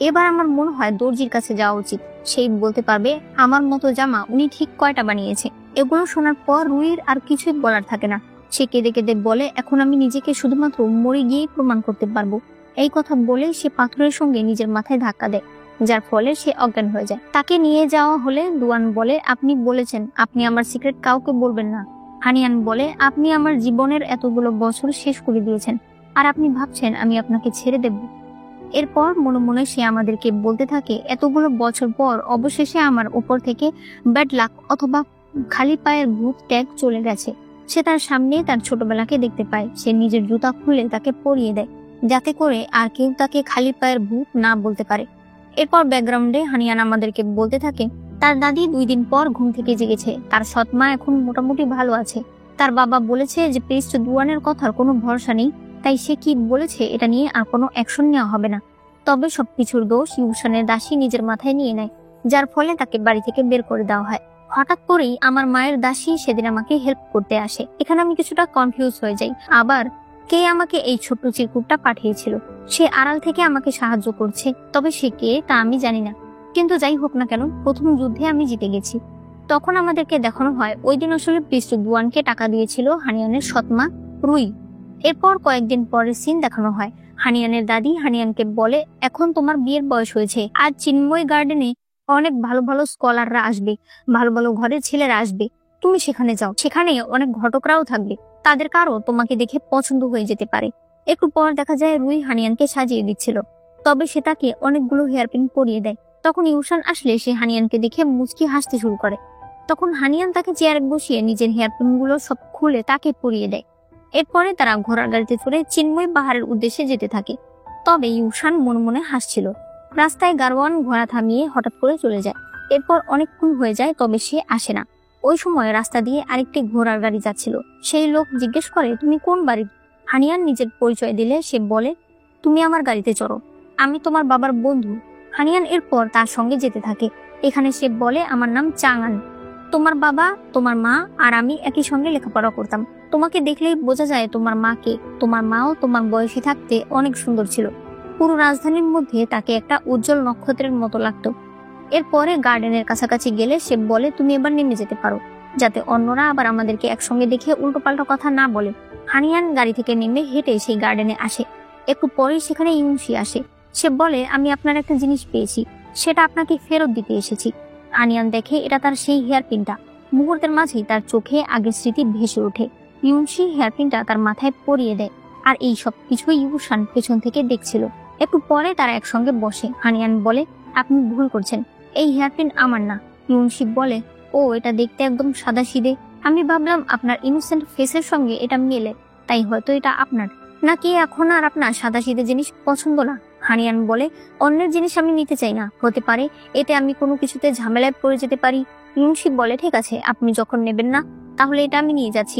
এবার আমার মনে হয় দর্জির কাছে যাওয়া উচিত, সেই বলতে পারবে আমার মতো জামা উনি ঠিক কয়টা বানিয়েছে। এগুলো শোনার পর রুইর আর কিছুই বলার থাকে না। সে কেঁদে কেঁদে বলে, এখন আমি নিজেকে শুধুমাত্র মরে গিয়েই প্রমাণ করতে পারবো। এই কথা বলে সে পাথরের সঙ্গে নিজের মাথায় ধাক্কা দেয়, যার ফলে সে অজ্ঞান হয়ে যায়। তাকে নিয়ে যাওয়া হলে দুয়ান বলে, আপনি বলেছেন আপনি আমার সিক্রেট কাউকে বলবেন না। হানিয়ান বলে, আপনি আমার জীবনের এতগুলো বছর শেষ করে দিয়েছেন, আর আপনি ভাবছেন আমি আপনাকে ছেড়ে দেব? এরপর মনে মনে সে আমাদেরকে বলতে থাকে, এতগুলো বছর পর অবশেষে আমার উপর থেকে ব্যাড লাক অথবা খালি পায়ের ভূত ট্যাগ চলে গেছে। সে তার সামনে তার ছোটবেলাকে দেখতে পায়। সে নিজের জুতা খুলে তাকে পরিয়ে দেয়, যাতে করে আর কেউ তাকে খালি পায়ের ভূত না বলতে পারে। এরপর ব্যাকগ্রাউন্ডে হানিয়ান আমাদেরকে বলতে থাকে, তার দাদি 2 দিন পর ঘুম থেকে জেগেছে, তার সৎমা এখন মোটামুটি ভালো আছে। তার বাবা বলেছে যে প্রিস্ট দুয়ানের কথার কোনো ভরসা নেই, তাই সে কি বলেছে এটা নিয়ে আর কোনো অ্যাকশন নেওয়া হবে না। তবে সবকিছুর দোষ ইউশানের দাসী নিজের মাথায় নিয়ে নেয়, যার ফলে তাকে বাড়ি থেকে বের করে দেওয়া হয়। হঠাৎ করেই আমার মায়ের দাসী সেদিন আমাকে হেল্প করতে আসে। এখানে আমি কিছুটা কনফিউজ হয়ে যাই। আবার কে আমাকে এই ছোট্ট চিরকুটটা পাঠিয়েছিল? সে আড়াল থেকে আমাকে সাহায্য করছে, তবে সে কে তা আমি জানি না। কিন্তু যাই হোক না কেন, প্রথম যুদ্ধে আমি জিতে গেছি। তখন আমাদেরকে দেখানো হয় ওই দিন আসলে প্রিস্ট দুয়ানকে টাকা দিয়েছিল হানিয়ানের সৎমা রুই। এরপর কয়েকদিন পরের সিন দেখানো হয়। হানিয়ানের দাদি হানিয়ানকে বলে, এখন তোমার বিয়ের বয়স হয়েছে, আজ চিন্ময় গার্ডেনে অনেক ভালো ভালো স্কলাররা আসবে, ভালো ভালো ঘরের ছেলেরা আসবে, তুমি সেখানে যাও। সেখানে অনেক ঘটকরাও থাকবে, তাদের কারো তোমাকে দেখে পছন্দ হয়ে যেতে পারে। একটু পর দেখা যায় রুই হানিয়ানকে সাজিয়ে দিচ্ছিল, তবে সে তাকে অনেকগুলো হেয়ারপিন পরিয়ে দেয়। তখন ইউশান আসলে সে হানিয়ানকে দেখে মুচকি হাসতে শুরু করে। তখন হানিয়ান তাকে চেয়ারে বসিয়ে নিজের হেয়ারপিন গুলো সব খুলে তাকে পরিয়ে দেয়। এরপরে তারা ঘোড়ার গাড়িতে চড়ে চিন্ময় পাহাড়ের উদ্দেশ্যে যেতে থাকে। তবে ইউশান মনে মনে হাসছিল। রাস্তায় গারওয়ান ঘোড়া থামিয়ে হঠাৎ করে চলে যায়। এরপর অনেকক্ষণ হয়ে যায়, তবে সে আসে না। ওই সময় রাস্তা দিয়ে আরেকটি ঘোড়ার গাড়ি যাচ্ছিল। সেই লোক জিজ্ঞেস করে, তুমি কোন বাড়ির? হানিয়ান নিজের পরিচয় দিলে সে বলে, তুমি আমার গাড়িতে চড়ো, আমি তোমার বাবার বন্ধু। হানিয়ান এরপর তার সঙ্গে যেতে থাকে। এখানে সে বলে, আমার নাম চাঙান, তোমার বাবা, তোমার মা আর আমি একই সঙ্গে লেখাপড়া করতাম। তোমাকে দেখলেই বোঝা যায় তোমার মাকে। তোমার মাও তোমার বয়সী থাকতে অনেক সুন্দর ছিল। পুরো রাজধানীর মধ্যে তাকে একটা উজ্জ্বল নক্ষত্রের মতো লাগতো। এরপরে গার্ডেনের কাছাকাছি গেলে সে বলে, তুমি এবার নেমে যেতে পারো, যাতে অন্যরা আবার আমাদেরকে একসঙ্গে দেখে উল্টোপাল্টা কথা না বলে। হানিয়ান গাড়ি থেকে নেমে হেঁটে সেই গার্ডেনে আসে। একটু পরেই সেখানে ইউনশি আসে। সে বলে, আমি আপনার একটা জিনিস পেয়েছি, সেটা আপনাকে ফেরত দিতে এসেছি। হানিয়ান দেখে এটা তার সেই হেয়ারপিনটা। মুহূর্তের মাঝেই তার চোখে আগের স্মৃতি ভেসে ওঠে। ইউনশি হেয়ারপিনটা তার মাথায় পরিয়ে দেয়, আর এই সব কিছুই ইউশান পেছন থেকে দেখছিল। একটু পরে তারা একসঙ্গে বসে। হানিয়ান বলে, আপনি ভুল করছেন, এই হেয়ারপিন আমার না। ইউনশি বলে, ও এটা দেখতে একদম সাদাসিধে, আমি ভাবলাম আপনার ইনোসেন্ট ফেসের সঙ্গে এটা মেলে, তাই হয়তো এটা আপনার। নাকি এখন আর আপনার সাদাসিধে জিনিস পছন্দ না? হানিয়ান বলে, অন্যের জিনিস আমি নিতে চাই না, হতে পারে এতে আমি কোনো কিছুতে ঝামেলায় পড়ে যেতে পারি। ইউনশি বলে, ঠিক আছে, আপনি যখন নেবেন না তাহলে এটা আমি নিয়ে যাচ্ছি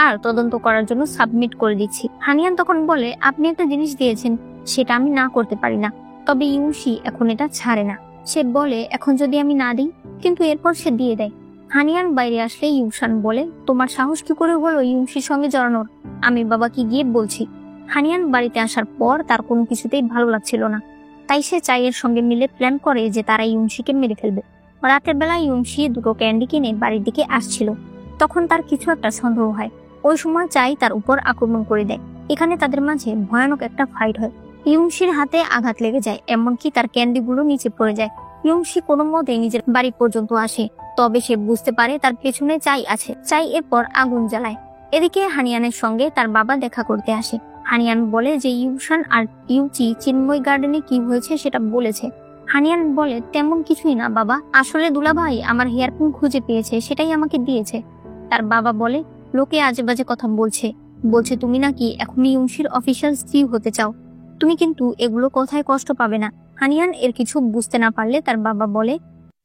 আর তদন্ত করার জন্য সাবমিট করে দিচ্ছি। হানিয়ান তখন বলে, আপনি একটা জিনিস দিয়েছেন, সেটা আমি না করতে পারি না, তবে ইউনশি এখন এটা ছাড়ে না। সে বলে, এখন যদি আমি না দিই? কিন্তু এরপর সে দিয়ে দেয়। হানিয়ান বাইরে আসলে ইউশান বলে, তোমার সাহস কি করে হলো ইউনশির সঙ্গে জড়ানোর? আমি বাবাকে গিয়ে বলছি। হানিয়ান বাড়িতে আসার পর তার কোনো কিছুতেই ভালো লাগছিল না, তাই সে চাইয়ের সঙ্গে মিলে প্ল্যান করে যে তারা ইউনশিকে মেরে ফেলবে। রাতের বেলা ইউনশি দুটো ক্যান্ডি কিনে বাড়ির দিকে আসছিল, তখন তার কিছু একটা সন্দেহ হয়। ওই সময় চাই তার উপর আক্রমণ করে দেয়। এখানে তাদের মাঝে ভয়ানক একটা ফাইট হয়। ইউনশির হাতে আঘাত লেগে যায়, এমনকি তার ক্যান্ডিগুলো নিচে পড়ে যায়। ইউনশি কোনো মতেই নিজের বাড়ি পর্যন্ত আসে, তবে সে বুঝতে পারে তার পেছনে চাই আছে। চাই এরপর আগুন জ্বালায়। এদিকে হানিয়ানের সঙ্গে তার বাবা দেখা করতে আসে। হানিয়ান বলে যে ইউশান আর ইউচি চিন্ময় গার্ডেনে কি হয়েছে সেটা বলেছে। হানিয়ান বলে, তেমন কিছুই না বাবা, আসলে দুলাভাই আমার হেয়ারপিন খুঁজে পেয়েছে, সেটাই আমাকে দিয়েছে। তার বাবা বলে, লোকে আজে বাজে কথা বলছে, তুমি নাকি এখনই ইউনশির অফিসিয়াল স্ত্রী হতে চাও। তুমি কিন্তু এগুলো কথায় কষ্ট পাবে না। হানিয়ান এর কিছু বুঝতে না পারলে তার বাবা বলে,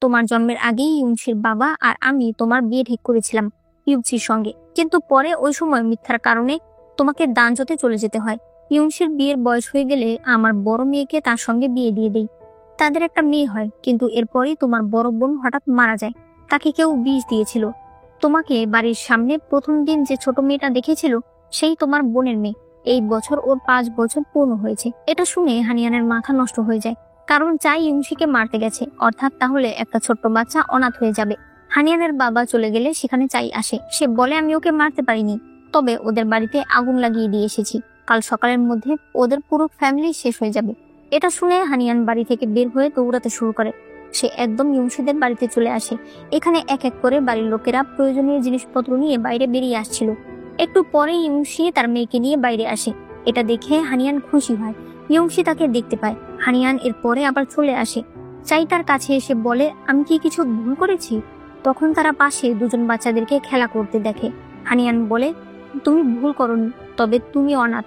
তোমার জন্মের আগেই ইউনশির বাবা আর আমি তোমার বিয়ে ঠিক করেছিলাম ইউচির সঙ্গে, কিন্তু পরে ওই সময় মিথ্যার কারণে তোমাকে দানজতে চলে যেতে হয়। ইউনশির বিয়ের বয়স হয়ে গেলে আমার বড় মেয়েকে তার সঙ্গে বিয়ে দিয়ে দেই। তাদের একটা মেয়ে হয়, কিন্তু এরপরই তোমার বড় বোন হঠাৎ মারা যায়। তাকে কেউ বিষ দিয়েছিল। তোমাকে বাড়ির সামনে প্রথম দিন যে ছোট মেয়েটা দেখেছিল সেই তোমার বোনের মেয়ে। এই বছর ওর 5 বছর পূর্ণ হয়েছে। এটা শুনে হানিয়ানের মাথা নষ্ট হয়ে যায়, কারণ চাই ইউনশিকে মারতে গেছে, অর্থাৎ তাহলে একটা ছোট্ট বাচ্চা অনাথ হয়ে যাবে। হানিয়ানের বাবা চলে গেলে সেখানে চাই আসে। সে বলে, আমি ওকে মারতে পারিনি, তবে ওদের বাড়িতে আগুন লাগিয়ে দিয়ে এসেছি। কাল সকালের মধ্যে ওদের পুরো ফ্যামিলি শেষ হয়ে যাবে। এটা শুনে হানিয়ান বাড়ি থেকে বের হয়ে দৌড়াতে শুরু করে। সে একদম ইউনশিদের বাড়িতে চলে আসে। এখানে এক এক করে বাড়ির লোকেরা প্রয়োজনীয় জিনিসপত্র নিয়ে বাইরে বেরিয়ে আসছিল। একটু পরে ইউনশি তার মেয়েকে নিয়ে বাইরে আসে। এটা দেখে হানিয়ান খুশি হয়। ইউনশি তাকে দেখতে পায়। হানিয়ান এর পরে আবার চলে আসে। চাই তার কাছে এসে বলে, আমি কি কিছু ভুল করেছি? তখন তারা পাশে দুজন বাচ্চাদেরকে খেলা করতে দেখে। হানিয়ান বলে, তুমি ভুল করনি, তবে তুমি অনাথ।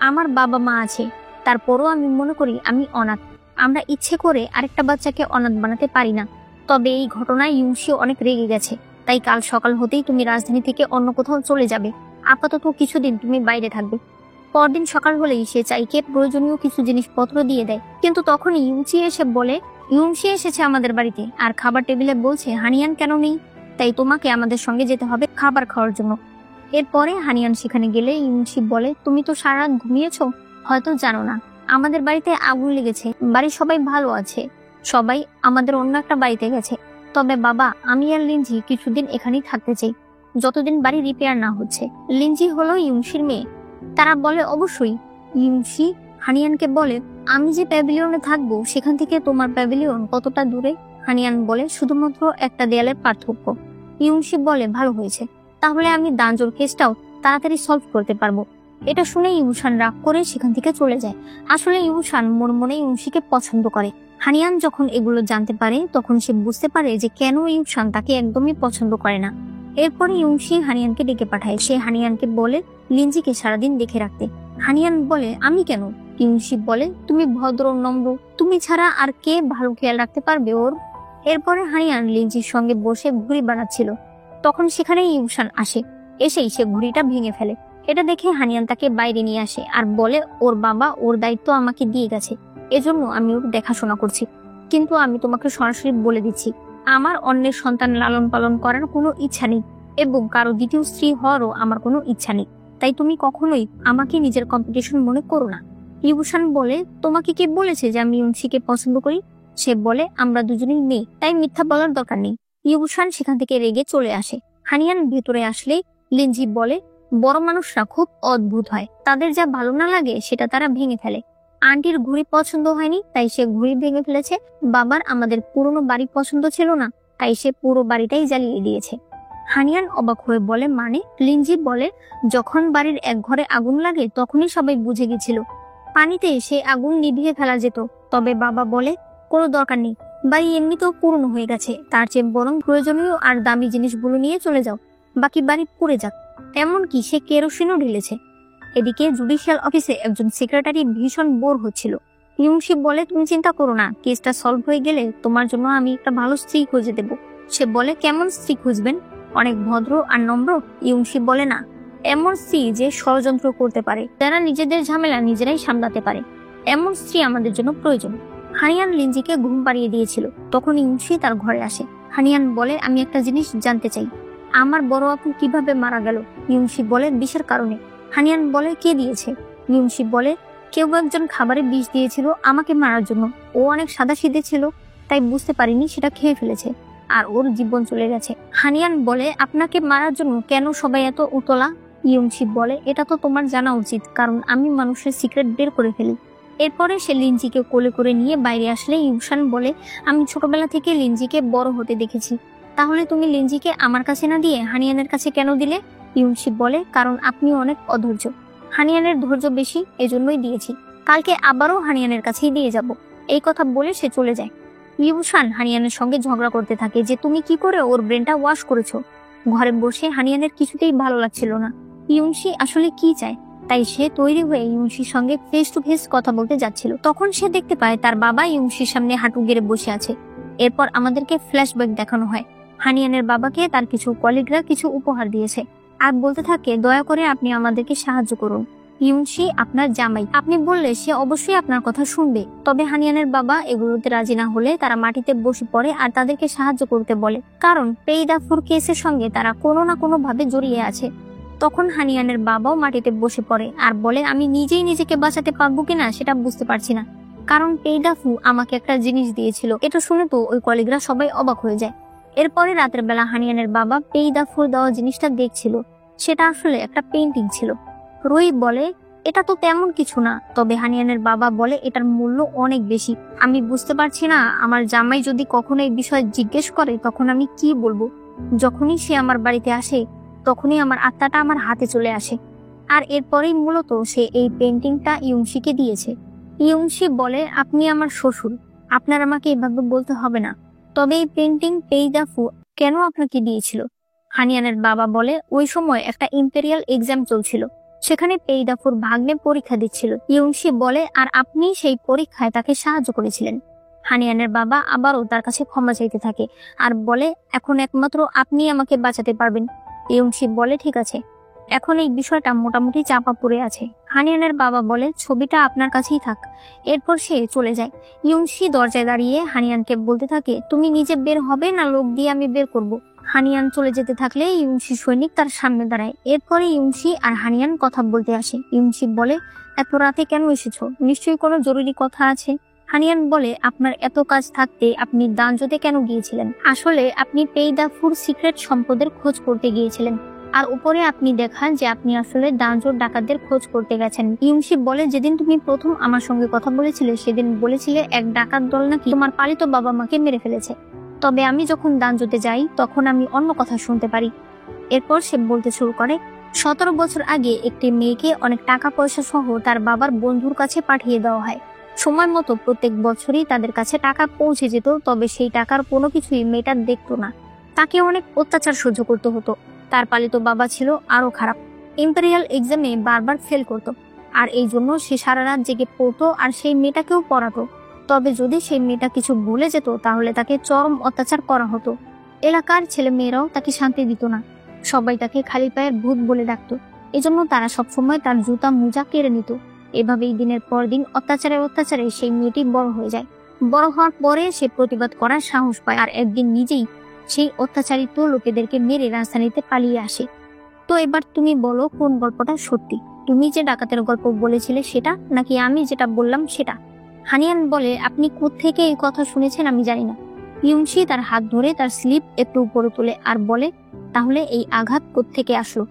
আমার বাবা মা আছে, তারপরও আমি মনে করি আমি অনাথ। আমরা ইচ্ছে করে আরেকটা বাচ্চাকে অনাথ বানাতে পারি না। তবে এই ঘটনায় ইউনশি অনেক রেগে গেছে, তাই কাল সকাল হতেই তুমি রাজধানী থেকে অন্য কোথাও চলে যাবে। আপাতত কিছুদিন তুমি বাইরে থাকবে। পরদিন সকাল হলেই সে চাইকে প্রয়োজনীয় কিছু জিনিসপত্র দিয়ে দেয়, কিন্তু তখনই ইউনশি এসে বলে, ইউনশি এসেছে আমাদের বাড়িতে আর খাবার টেবিলে বলছে হানিয়ান কেন নেই, তাই তোমাকে আমাদের সঙ্গে যেতে হবে খাবার খাওয়ার জন্য। এরপরে হানিয়ান সেখানে গেলে ইউনশি বলে, তুমি তো সারা রাত ঘুমিয়েছো, হয়তো জানো না আমাদের বাড়িতে আগুন লেগেছে। বাড়ির সবাই ভালো আছে, সবাই আমাদের অন্য একটা বাড়িতে গেছে। তবে বাবা, আমি আর লিনজি কিছুদিন এখানেই থাকতে চাই, যতদিন বাড়ি রিপেয়ার না হচ্ছে। লিনজি হলো ইউনশির মেয়ে। তারা বলে, অবশ্যই। ইউনশি হানিয়ানকে বলে, আমি যে প্যাভিলিয়নে থাকবো সেখান থেকে তোমার প্যাভিলিয়ন কতটা দূরে? হানিয়ান বলে, শুধুমাত্র একটা দেয়ালের পার্থক্য। ইউনশি বলে, ভালো হয়েছে, তাহলে আমি দাঞ্জোর কেসটাও তাড়াতাড়ি সলভ করতে পারবো। এটা শুনে ইউশান রাগ করে সেখান থেকে চলে যায়। আসলে ইউশান মনে মনে ইউনশিকে পছন্দ করে। হানিয়ান যখন এগুলো জানতে পারে তখন সে বুঝতে পারে যে কেন ইউশান তাকে একদমই পছন্দ করে না। এরপরে ইউনশি হানিয়ানকে ডেকে পাঠায়। সে হানিয়ানকে বলে লিনজিকে সারাদিন দেখে রাখতে। হানিয়ান বলে, আমি কেন? ইউনশি বলে, তুমি ভদ্র নম্র, তুমি ছাড়া আর কে ভালো খেয়াল রাখতে পারবে ওর? এরপরে হানিয়ান লিনজির সঙ্গে বসে ঘুড়ি বানাচ্ছিল, তখন সেখানে ইউশান আসে। এসেই সে ঘুড়িটা ভেঙে ফেলে। এটা দেখে হানিয়ান তাকে বাইরে নিয়ে আসে আর বলে, ওর বাবা ওর দায়িত্ব আমাকে দিয়ে গেছে, এজন্য আমি ওর দেখাশোনা করছি। কিন্তু আমি তোমাকে সরাসরি বলে দিচ্ছি, আমার অন্যের সন্তান লালন পালন করার কোনো ইচ্ছা নেই, এবং কারো দ্বিতীয় স্ত্রী হওয়ারও আমার কোনো ইচ্ছা নেই। তাই তুমি কখনোই আমাকে নিজের কম্পিটিশন মনে করো না। ইউশান বলে, তোমাকে কে বলেছে যে আমি ইউনশিকে পছন্দ করি? সে বলে, আমরা দুজনেই মেয়ে, তাই মিথ্যা বলার দরকার নেই। ইউশান সেখান থেকে রেগে চলে আসে। হানিয়ান ভেতরে আসলে লিনজি বলে, বড় মানুষরা খুব অদ্ভুত হয়, তাদের যা ভালো না লাগে সেটা তারা ভেঙে ফেলে। আন্টির ঘুড়ি পছন্দ হয়নি তাই সে ঘুড়ি ভেঙে ফেলেছে। বাবার আমাদের পুরনো বাড়ি পছন্দ ছিল না তাই সে পুরো বাড়িটাই জ্বালিয়ে দিয়েছে। হানিয়ান অবাক হয়ে বলে, মানে? লিনজি বলে, যখন বাড়ির এক ঘরে আগুন লাগে তখনই সবাই বুঝে গেছিল, পানিতে সে আগুন নিভিয়ে ফেলা যেত। তবে বাবা বলে, কোনো দরকার নেই, বাড়ি এমনিতেও পুরনো হয়ে গেছে, তার চেয়ে বরং প্রয়োজনীয় আর দামি জিনিসগুলো নিয়ে চলে যাও। বাকি বাড়ি পুড়ে যাক, এমনকি সে কেরোসিনও ঢেলেছে। এদিকে জুডিশিয়াল অফিসে একজন সেক্রেটারি ভীষণ বোর হচ্ছিল। ইউংশি বলে, তুমি চিন্তা করো না, কেসটা সলভ হয়ে গেলে তোমার জন্য আমি একটা ভালো স্ত্রী খুঁজে দেব। সে বলে, কেমন স্ত্রী খুঁজবেন? অনেক ভদ্র আর নম্র? ইউংশি বলে, না, এমন স্ত্রী যে ষড়যন্ত্র করতে পারে, যারা নিজেদের ঝামেলা নিজেরাই সামলাতে পারে, এমন স্ত্রী আমাদের জন্য প্রয়োজন। হানিয়ান লিনজিকে ঘুম পাড়িয়ে দিয়েছিল। তখন ইউংশি তার ঘরে আসে। হানিয়ান বলে, আমি একটা জিনিস জানতে চাই, আমার বড় আপু কিভাবে মারা গেল? ইউংশি বলে, বিষের কারণে। হানিয়ান বলে, কে দিয়েছে? ইউংশি বলে, কেউ একজন খাবারে বিষ দিয়েছিল আমাকে মারার জন্য। ও অনেক সাদাসিধে ছিল, তাই বুঝতে পারিনি সেটা খেয়ে ফেলেছে, আর ওর জীবন চলে গেছে। হানিয়ান বলে, আপনাকে মারার জন্য কেন সবাই এত উতলা? ইউংশি বলে, এটা তো তোমার জানা উচিত, কারণ আমি মানুষের সিক্রেট বের করে ফেলি। এরপরে সে লিনজিকে কোলে করে নিয়ে বাইরে আসলে ইউশান বলে, আমি ছোটবেলা থেকে লিনজিকে বড় হতে দেখেছি, তাহলে তুমি লিনজিকে আমার কাছে না দিয়ে হানিয়ানের কাছে কেন দিলে? ইউংশি বলে, কারণ আপনি অনেক অধৈর্য, হানিয়ানের ধৈর্য বেশি, এজন্যই দিয়েছি। কালকে আবারও হানিয়ানের কাছেই দিয়ে যাব। এই কথা বলে সে চলে যায়। ইউশান হানিয়ানের সঙ্গে ঝগড়া করতে থাকে যে তুমি কি করে ওর ব্রেনটা ওয়াশ করেছো। ঘরে বসে হানিয়ানের কিছুতেই ভালো লাগছিল না। ইউংশি আসলে কি চায়, তাই সে তৈরি হয়ে ইউংশির সঙ্গে ফেস টু ফেস কথা বলতে যাচ্ছিল। তখন সে দেখতে পায় তার বাবা ইউংশির সামনে হাঁটু গেড়ে বসে আছে। এরপর আমাদেরকে ফ্ল্যাশব্যাক দেখানো হয়। হানিয়ানের বাবাকে তার কিছু কলিগরা কিছু উপহার দিয়েছে আর বলতে থাকে, দয়া করে আপনি আমাদেরকে সাহায্য করুন, ইউংশি আপনার জামাই, আপনি বললে সে অবশ্যই আপনার কথা শুনবে। তবে হানিয়ানের বাবা এগুলোতে রাজি না হলে তারা মাটিতে বসে পড়ে আর তাদেরকে সাহায্য করতে বলে, কারণ পেইদাফুর কেসের সঙ্গে তারা কোনো না কোনো ভাবে জড়িয়ে আছে। তখন হানিয়ানের বাবাও মাটিতে বসে পড়ে আর বলে, আমি নিজেই নিজেকে বাঁচাতে পারবো কিনা সেটা বুঝতে পারছি না, কারণ পেইদাফু আমাকে একটা জিনিস দিয়েছিল। এটা শুনে তো ওই কলিগরা সবাই অবাক হয়ে যায়। এরপরে রাতের বেলা হানিয়ানের বাবা পেইদাফুর দেওয়া জিনিসটা দেখছিল। সেটা আসলে একটা পেইন্টিং ছিল। রুই বলে, এটা তো তেমন কিছু না। তবে হানিয়ানের বাবা বলে, এটার মূল্য অনেক বেশি। আমি বুঝতে পারছি না, আমার জামাই যদি কখনো এই বিষয়ে জিজ্ঞেস করে তখন আমি কি বলবো। যখনই সে আমার বাড়িতে আসে তখনই আমার আত্মাটা আমার হাতে চলে আসে। আর এরপরেই মূলত সে এই পেন্টিংটা ইউংশিকে দিয়েছে। ইউংশি বলে, আপনি আমার শ্বশুর, আপনার আমাকে এভাবে বলতে হবে না। তবে এই পেন্টিং পেইদাফু কেন আপনাকে দিয়েছিল? হানিয়ানের বাবা বলে, ওই সময় একটা ইম্পেরিয়াল এক্সাম চলছিল, সেখানে পেইদাফুর ভাগ্নে পরীক্ষা দিচ্ছিল। ইউংশি বলে, আর আপনি সেই পরীক্ষায় তাকে সাহায্য করেছিলেন। হানিয়ানের বাবা আবারও তার কাছে ক্ষমা চাইতে থাকে আর বলে, এখন একমাত্র আপনি আমাকে বাঁচাতে পারবেন। ইউংশি বলে, ঠিক আছে, এখন এই বিষয়টা মোটামুটি চাপা পড়ে আছে। হানিয়ানের বাবা বলে, ছবিটা আপনার কাছেই থাক। এরপর সে চলে যায়। ইউংশি দরজায় দাঁড়িয়ে হানিয়ানকে বলতে থাকে, তুমি নিজে বের হবে না লোক দিয়ে আমি বের করব। হানিয়ান চলে যেতে থাকলে ইউংশি সৈনিক তার সামনে দাঁড়ায়। এরপরে ইউংশি আর হানিয়ান কথা বলতে আসে। ইউংশি বলে, এত রাতে কেন এসেছো? নিশ্চয়ই কোনো জরুরি কথা আছে। হানিয়ান বলে, আপনার এত কাজ থাকতে আপনি দানজোতে কেন গিয়েছিলেন? আসলে আপনি পেইদাফুর সিক্রেট সম্পদের খোঁজ করতে গিয়েছিলেন, আর উপরে আপনি দেখান যে আপনি আসলে দানজোর ডাকাতদের খোঁজ করতে গেছেন। ইউংশি বলে, যেদিন তুমি প্রথম আমার সঙ্গে কথা বলেছিলে সেদিন বলেছিলে এক ডাকাত দল নাকি তোমার পালিত বাবা মাকে মেরে ফেলেছে। তবে আমি যখন দানজোতে যাই তখন আমি অন্য কথা শুনতে পারি। এরপর সে বলতে শুরু করে, 17 বছর আগে একটি মেয়েকে অনেক টাকা পয়সা সহ তার বাবার বন্ধুর কাছে পাঠিয়ে দেওয়া হয়। সময় মতো প্রত্যেক বছরই তাদের কাছে টাকা পৌঁছে যেত, তবে সেই টাকার কোনো কিছুই মেয়েটা দেখতো না। তাকে অনেক অত্যাচার সহ্য করতে হতো। তার পালিত বাবা ছিল আরো খারাপ, ইম্পেরিয়াল এক্সামে বারবার ফেল করত, আর এই জন্য সে সারা রাত জেগে পড়তো আর সেই মেয়েটাকেও পড়াতো। তবে যদি সেই মেয়েটা কিছু ভুলে যেত তাহলে তাকে চরম অত্যাচার করা হতো। এলাকার ছেলে মেয়েরাও তাকে শান্তি দিত না, সবাই তাকে খালি পায়ের ভূত বলে ডাকতো। এজন্য তারা সবসময় তার জুতা মোজা কেড়ে নিত। এভাবেই দিনের পর দিন অত্যাচারে সেই মেয়েটি বড় হয়ে যায়। বড় হওয়ার পরে সে প্রতিবাদ করার সাহস পায় আর একদিন নিজেই সেই অত্যাচারিত লোকেদেরকে মেরে রাজধানীতে পালিয়ে আসে। তো এবার তুমি বলো, কোন গল্পটা সত্যি? তুমি যে ডাকাতের গল্প বলেছিলে সেটা, নাকি আমি যেটা বললাম সেটা? হানিয়ান বলে, আপনি কোত্থেকে এই কথা শুনেছেন আমি জানি না। ইউংশি তার হাত ধরে তার স্লিপ একটু উপরে তোলে আর বলে, তাহলে এই আঘাত কোত্থেকে আসলো?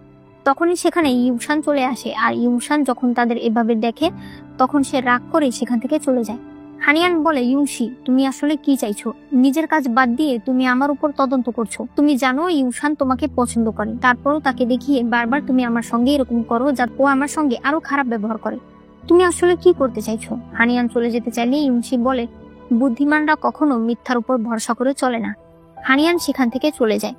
তখনই সেখানে ইউশান চলে আসে, আর ইউশান যখন তাদের এভাবে দেখে তখন সে রাগ করে সেখান থেকে চলে যায়। হানিয়ান বলে, ইউংশি, তুমি আসলে কি চাইছো? নিজের কাজ বাদ দিয়ে তুমি আমার উপর তদন্ত করছো। তুমি জানো ইউশান তোমাকে পছন্দ করে, তারপরও তাকে দেখিয়ে বারবার তুমি আমার সঙ্গে এরকম করো যাতে ও আমার সঙ্গে আরো খারাপ ব্যবহার করে। তুমি আসলে কি করতে চাইছো? হানিয়ান চলে যেতে চাইলে ইউংশি বলে, বুদ্ধিমানরা কখনো মিথ্যার উপর ভরসা করে চলে না। হানিয়ান সেখান থেকে চলে যায়।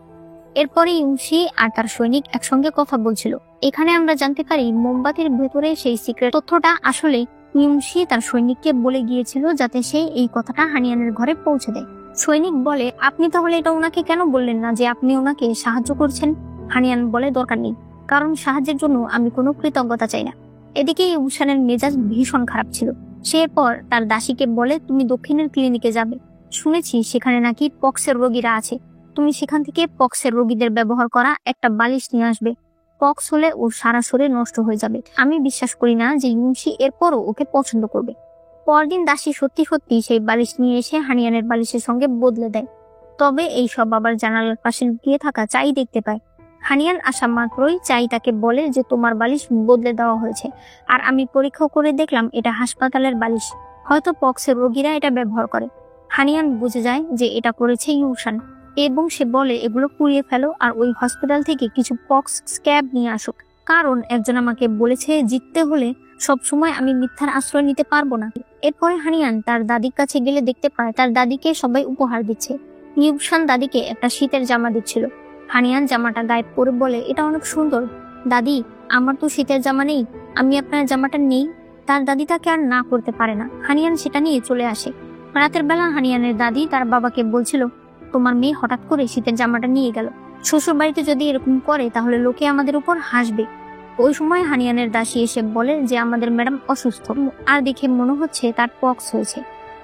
এরপরে ইউমশি আর তার সৈনিক একসঙ্গে কথা বলছিল। এখানে আমরা জানতে পারি মোমবাতির ভেতরে সেই সিক্রেট তথ্যটা আসলে ইউমশি তার সৈনিককে বলে গিয়েছিল যাতে সে এই কথাটা হানিয়ানের ঘরে পৌঁছে দেয়। সৈনিক বলে, আপনি তাহলে এটা ওনাকে কেন বললেন না যে আপনি ওনাকে সাহায্য করছেন? হানিয়ান বলে, দরকার নেই, কারণ সাহায্যের জন্য আমি কোনো কৃতজ্ঞতা চাই না। এদিকে ইউশানের মেজাজ ভীষণ খারাপ ছিল। সে এরপর তার দাসীকে বলে, তুমি দক্ষিণের ক্লিনিকে যাবে, শুনেছি সেখানে নাকি পক্সের রোগীরা আছে, তুমি সেখান থেকে পক্সের রোগীদের ব্যবহার করা একটা বালিশ নিয়ে আসবে। পক্স হলে ওর সারা শরীর নষ্ট হয়ে যাবে। আমি বিশ্বাস করি না যে ইউমশি এরপরও ওকে পছন্দ করবে। পরদিন দাসী সত্যি সত্যি সেই বালিশ নিয়ে এসে হানিয়ানের বালিশের সঙ্গে বদলে দেয়। তবে এই সব আবার জানালার পাশে লুকিয়ে থাকা চাই দেখতে পায়। হানিয়ান আসা মাত্রই চাই তাকে বলে যে তোমার বালিশ বদলে দেওয়া হয়েছে, আর আমি পরীক্ষা করে দেখলাম এটা হাসপাতালের বালিশ, হয়তো পক্সের রোগীরা এটা ব্যবহার করে। হানিয়ান বুঝে যায় যে এটা করেছে ইউশান এবং সে বলে এগুলো পুড়িয়ে ফেলো আর ওই হসপিটাল থেকে কিছু পক্স স্ক্যাব নিয়ে আসুক, কারণ একজন আমাকে বলেছে জিততে হলে সবসময় আমি মিথ্যার আশ্রয় নিতে পারবো না। এরপরে হানিয়ান তার দাদির কাছে গেলে দেখতে পায় তার দাদিকে সবাই উপহার দিচ্ছে। ইউশান দাদিকে একটা শীতের জামা দিচ্ছিল। হানিয়ান জামাটা গায়ে পরে বলে, এটা অনেক সুন্দর দাদি, আমার তো শীতের জামা নেই, আমি আপনার জামাটা নেই। তার দাদি তাকে আর না করতে পারে না। হানিয়ান সেটা নিয়ে চলে আসে। রাতের বেলা হানিয়ানের দাদি তার বাবাকে বলছিল, তোমার মেয়ে হঠাৎ করে শীতের জামাটা নিয়ে গেল, শ্বশুর বাড়িতে যদি এরকম করে তাহলে লোকে আমাদের উপর হাসবে। ওই সময় হানিয়ানের দাসী এসে বলে যে আমাদের ম্যাডাম অসুস্থ আর দেখে মনে হচ্ছে তার পক্স হয়েছে।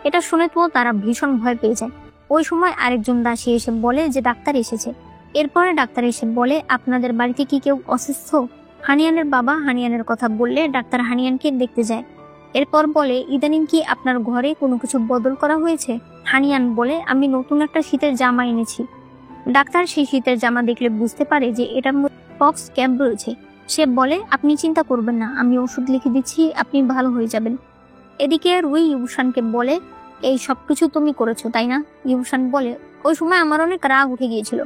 এটা শুনে তো তারা ভীষণ ভয় পেয়ে যায়। ওই সময় আরেকজন দাসী এসে বলে যে ডাক্তার এসেছে। এরপরে ডাক্তার এসে বলে, আপনাদের বাড়িতে কি কেউ অসুস্থ? হানিয়ানের বাবা হানিয়ানের কথা বললে ডাক্তার হানিয়ানকে দেখতে যায়। এরপর বলে, ইদানিং কি আপনার ঘরে কোনো কিছু বদল করা হয়েছে? হানিয়ান বলে, আমি নতুন একটা শীতের জামা এনেছি। ডাক্তার সেই শীতের জামা দেখলে বুঝতে পারে যে এটার মধ্যে পক্স ক্যাপ রয়েছে। সে বলে, আপনি চিন্তা করবেন না, আমি ওষুধ লিখে দিচ্ছি, আপনি ভালো হয়ে যাবেন। এদিকে রুই ইউশানকে বলে, এই সবকিছু তুমি করেছো তাই না? ইউশান বলে, ওই সময় আমার অনেক রাগ উঠে গিয়েছিল,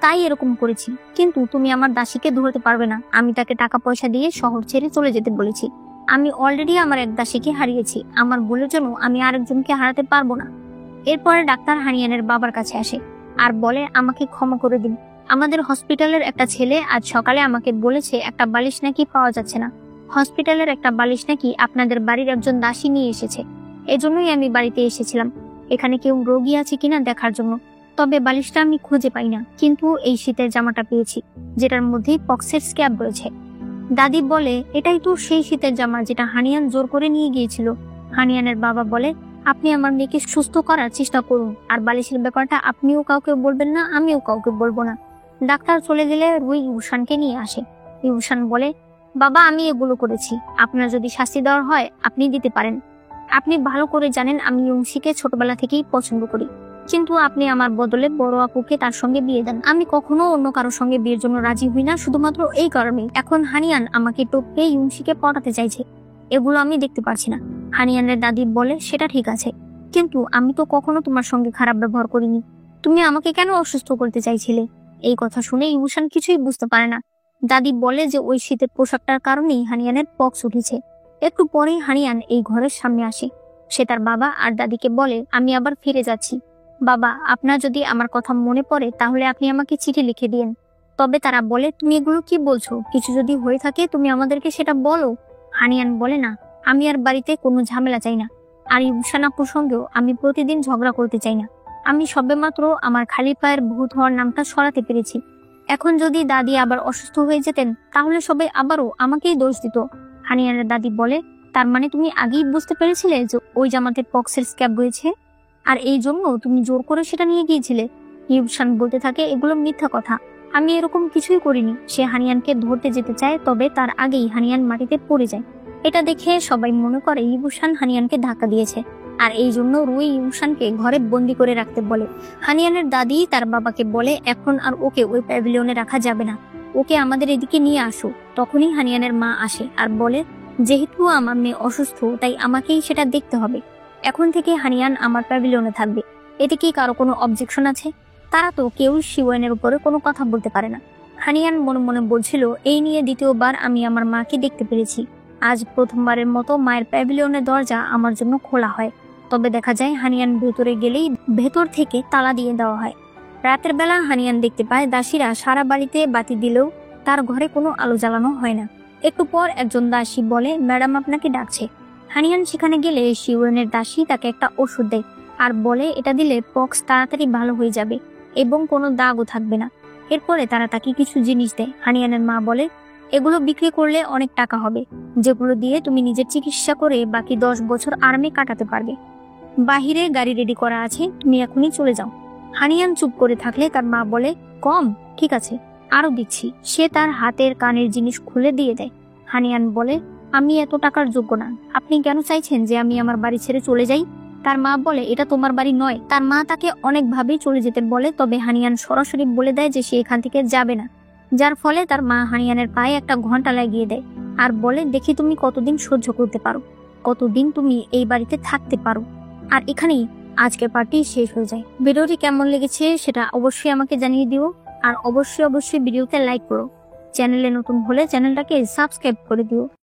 তাই এরকম করেছি, কিন্তু তুমি আমার দাসীকে ধরতে পারবে না। আমি তাকে টাকা পয়সা দিয়ে শহর ছেড়ে চলে যেতে বলেছি। আমি অলরেডি আমার এক দাসীকে হারিয়েছি, আমার ভুলের জন্য আমি আরেকজনকে হারাতে পারবো না। এরপরে ডাক্তার হানিয়ানের বাবার কাছে আসে আর বলে, আমাকে ক্ষমা করে দিন, আমাদের হসপিটালের একটা ছেলে আজ সকালে আমাকে বলেছে একটা বালিশ নাকি পাওয়া যাচ্ছে না। হসপিটালের একটা বালিশ নাকি আপনাদের বাড়ির একজন দাসী নিয়ে এসেছে। এজন্যই আমি বাড়িতে এসেছিলাম এখানে কেউ রোগী আছে কিনা দেখার জন্য। তবে বালিশটা আমি খুঁজে পাই না, কিন্তু এই শীতের জামাটা পেয়েছি যেটার মধ্যে পক্সের স্ক্যাব রয়েছে। দাদি বলে, এটাই তো সেই শীতের জামা যেটা হানিয়ান জোর করে নিয়ে গিয়েছিল। হানিয়ানের বাবা বলে, আপনি আমার মেয়েকে সুস্থ করার চেষ্টা করুন, আর বালিশের ব্যাপারটা আপনিও কাউকে বলবেন না, আমিও কাউকে বলবো না। ডাক্তার চলে গেলে রুই ইউশানকে নিয়ে আসে। ইউশান বলে, বাবা আমি এগুলো করেছি, আপনার যদি শাস্তি দেওয়ার হয় আপনি দিতে পারেন। আপনি ভালো করে জানেন আমি ইউমশিকে ছোটবেলা থেকেই পছন্দ করি, কিন্তু আপনি আমার বদলে বড় আপুকে তার সঙ্গে বিয়ে দেন। আমি কখনো অন্য কারোর সঙ্গে বিয়ের জন্য রাজি হই না, শুধুমাত্র এই কারণে। এখন হানিয়ান আমাকে টপকে ইউমশিকে পটাতে চাইছে, এগুলো আমি দেখতে পারছি না। হানিয়ানের দাদি বলে, সেটা ঠিক আছে, কিন্তু আমি তো কখনো তোমার সঙ্গে খারাপ ব্যবহার করিনি, তুমি আমাকে কেন অসুস্থ করতে চাইছিলে? এই কথা শুনে ইউশান কিছুই বুঝতে পারে না। দাদি বলে যে ওই শীতের পোশাকটার কারণেই হানিয়ানের পক্স উঠেছে। একটু পরেই হানিয়ান এই ঘরের সামনে আসে। সে তার বাবা আর দাদিকে বলে, আমি আবার ফিরে যাচ্ছি। বাবা, আপনার যদি আমার কথা মনে পড়ে তাহলে আপনি আমাকে চিঠি লিখে দিন। তবে তারা বলে, তুমি এগুলো কি বলছো? কিছু যদি হয়ে থাকে তুমি আমাদেরকে সেটা বলো। হানিয়ান বলে, না, আমি আর বাড়িতে কোনো ঝামেলা চাই না, আর ইউশান আপুর সঙ্গেও আমি প্রতিদিন ঝগড়া করতে চাই না। আমি সবেমাত্র আমার খালি পায়ের ভূত হওয়ার নামটা সরাতে পেরেছি। এখন যদি দাদি আবার অসুস্থ হয়ে যেতেন তাহলে সবাই আবারও আমাকেই দোষ দিত। হানিয়ানের দাদি বলে, তার মানে তুমি আগেই বুঝতে পেরেছিলে যে ওই জামাতে পক্সের স্ক্যাব হয়েছে, আর এই জন্য তুমি জোর করে সেটা নিয়ে গিয়েছিলে? ইউশান বলতে থাকে, এগুলো মিথ্যা কথা, আমি এরকম কিছুই করিনি। সে হানিয়ানকে ধরতে যেতে চায়, তবে তার আগেই হানিয়ান মাটিতে পড়ে যায়। এটা দেখে সবাই মনে করে ইউশান হানিয়ানকে ধাক্কা দিয়েছে, আর এই জন্য রুই ইউশানকে ঘরে বন্দি করে রাখতে বলে। হানিয়ানের দাদি তার বাবাকে বলে, এখন আর ওকে ওই প্যাভিলিয়নে রাখা যাবে না, ওকে আমাদের এদিকে নিয়ে আসো। তখনই হানিয়ানের মা আসে আর বলে, যেহেতু আমার মেয়ে অসুস্থ তাই আমাকেই সেটা দেখতে হবে। এখন থেকে হানিয়ান আমার প্যাভিলিয়নে থাকবে, এতে কি কারো কোনো অবজেকশন আছে? তারা তো কেউ শিওয়েনের উপরে কোনো কথা বলতে পারে না। হানিয়ান মনে মনে বলছিল, এই নিয়ে দ্বিতীয়বার আমি আমার মাকে দেখতে পেরেছি, আজ প্রথমবারের মতো মায়ের প্যাভিলিয়নের দরজা আমার জন্য খোলা হয়। তবে দেখা যায় হানিয়ান ভেতরে গেলেই ভেতর থেকে তালা দিয়ে দেওয়া হয়। রাতের বেলা হানিয়ান দেখতে পায় দাসীরা সারা বাড়িতে বাতি দিলেও তার ঘরে কোনো আলো জ্বালানো হয় না। একটু পর একজন দাসী বলে, ম্যাডাম আপনাকে ডাকছে। হানিয়ান সেখানে গেলে শিউরেনের দাসী তাকে একটা ওষুধ দেয় আর বলে এটা দিলে পক্স তাড়াতাড়ি ভালো হয়ে যাবে এবং কোনো দাগও থাকবে না। এরপরে তারা তাকে কিছু জিনিস দেয়। হানিয়ানের মা বলে, এগুলো বিক্রি করলে অনেক টাকা হবে, যেগুলো দিয়ে তুমি নিজের চিকিৎসা করে বাকি 10 বছর আরামে কাটাতে পারবে। বাহিরে গাড়ি রেডি করা আছে, তুমি এখনই চলে যাও। হানিয়ান চুপ করে থাকলে তার মা বলে, কম, ঠিক আছে, আরো দিচ্ছি। সে তার হাতের কানের জিনিস খুলে দিয়ে দেয়। হানিয়ান বলে, আমি এত টাকার যোগ্য না, আপনি কেন চাইছেন যে আমি আমার বাড়ি ছেড়ে চলে যাই? তার মা বলে, এটা তোমার বাড়ি নয়। তার মা তাকে অনেকভাবেই চলে যেতে বলে, তবে হানিয়ান সরাসরি বলে দেয় যে সে এখান থেকে যাবে না, যার ফলে তার মা হানিয়ানের পায়ে একটা ঘন্টা লাগিয়ে দেয় আর বলে, দেখি তুমি কতদিন সহ্য করতে পারো, কতদিন তুমি এই বাড়িতে থাকতে পারো। আর এখানেই আজকের পার্টি শেষ হয়ে যায়। ভিডিওটি কেমন লেগেছে সেটা অবশ্যই আমাকে জানিয়ে দিও, আর অবশ্যই ভিডিওতে লাইক করো। চ্যানেলে নতুন হলে চ্যানেলটাকে সাবস্ক্রাইব করে দিও।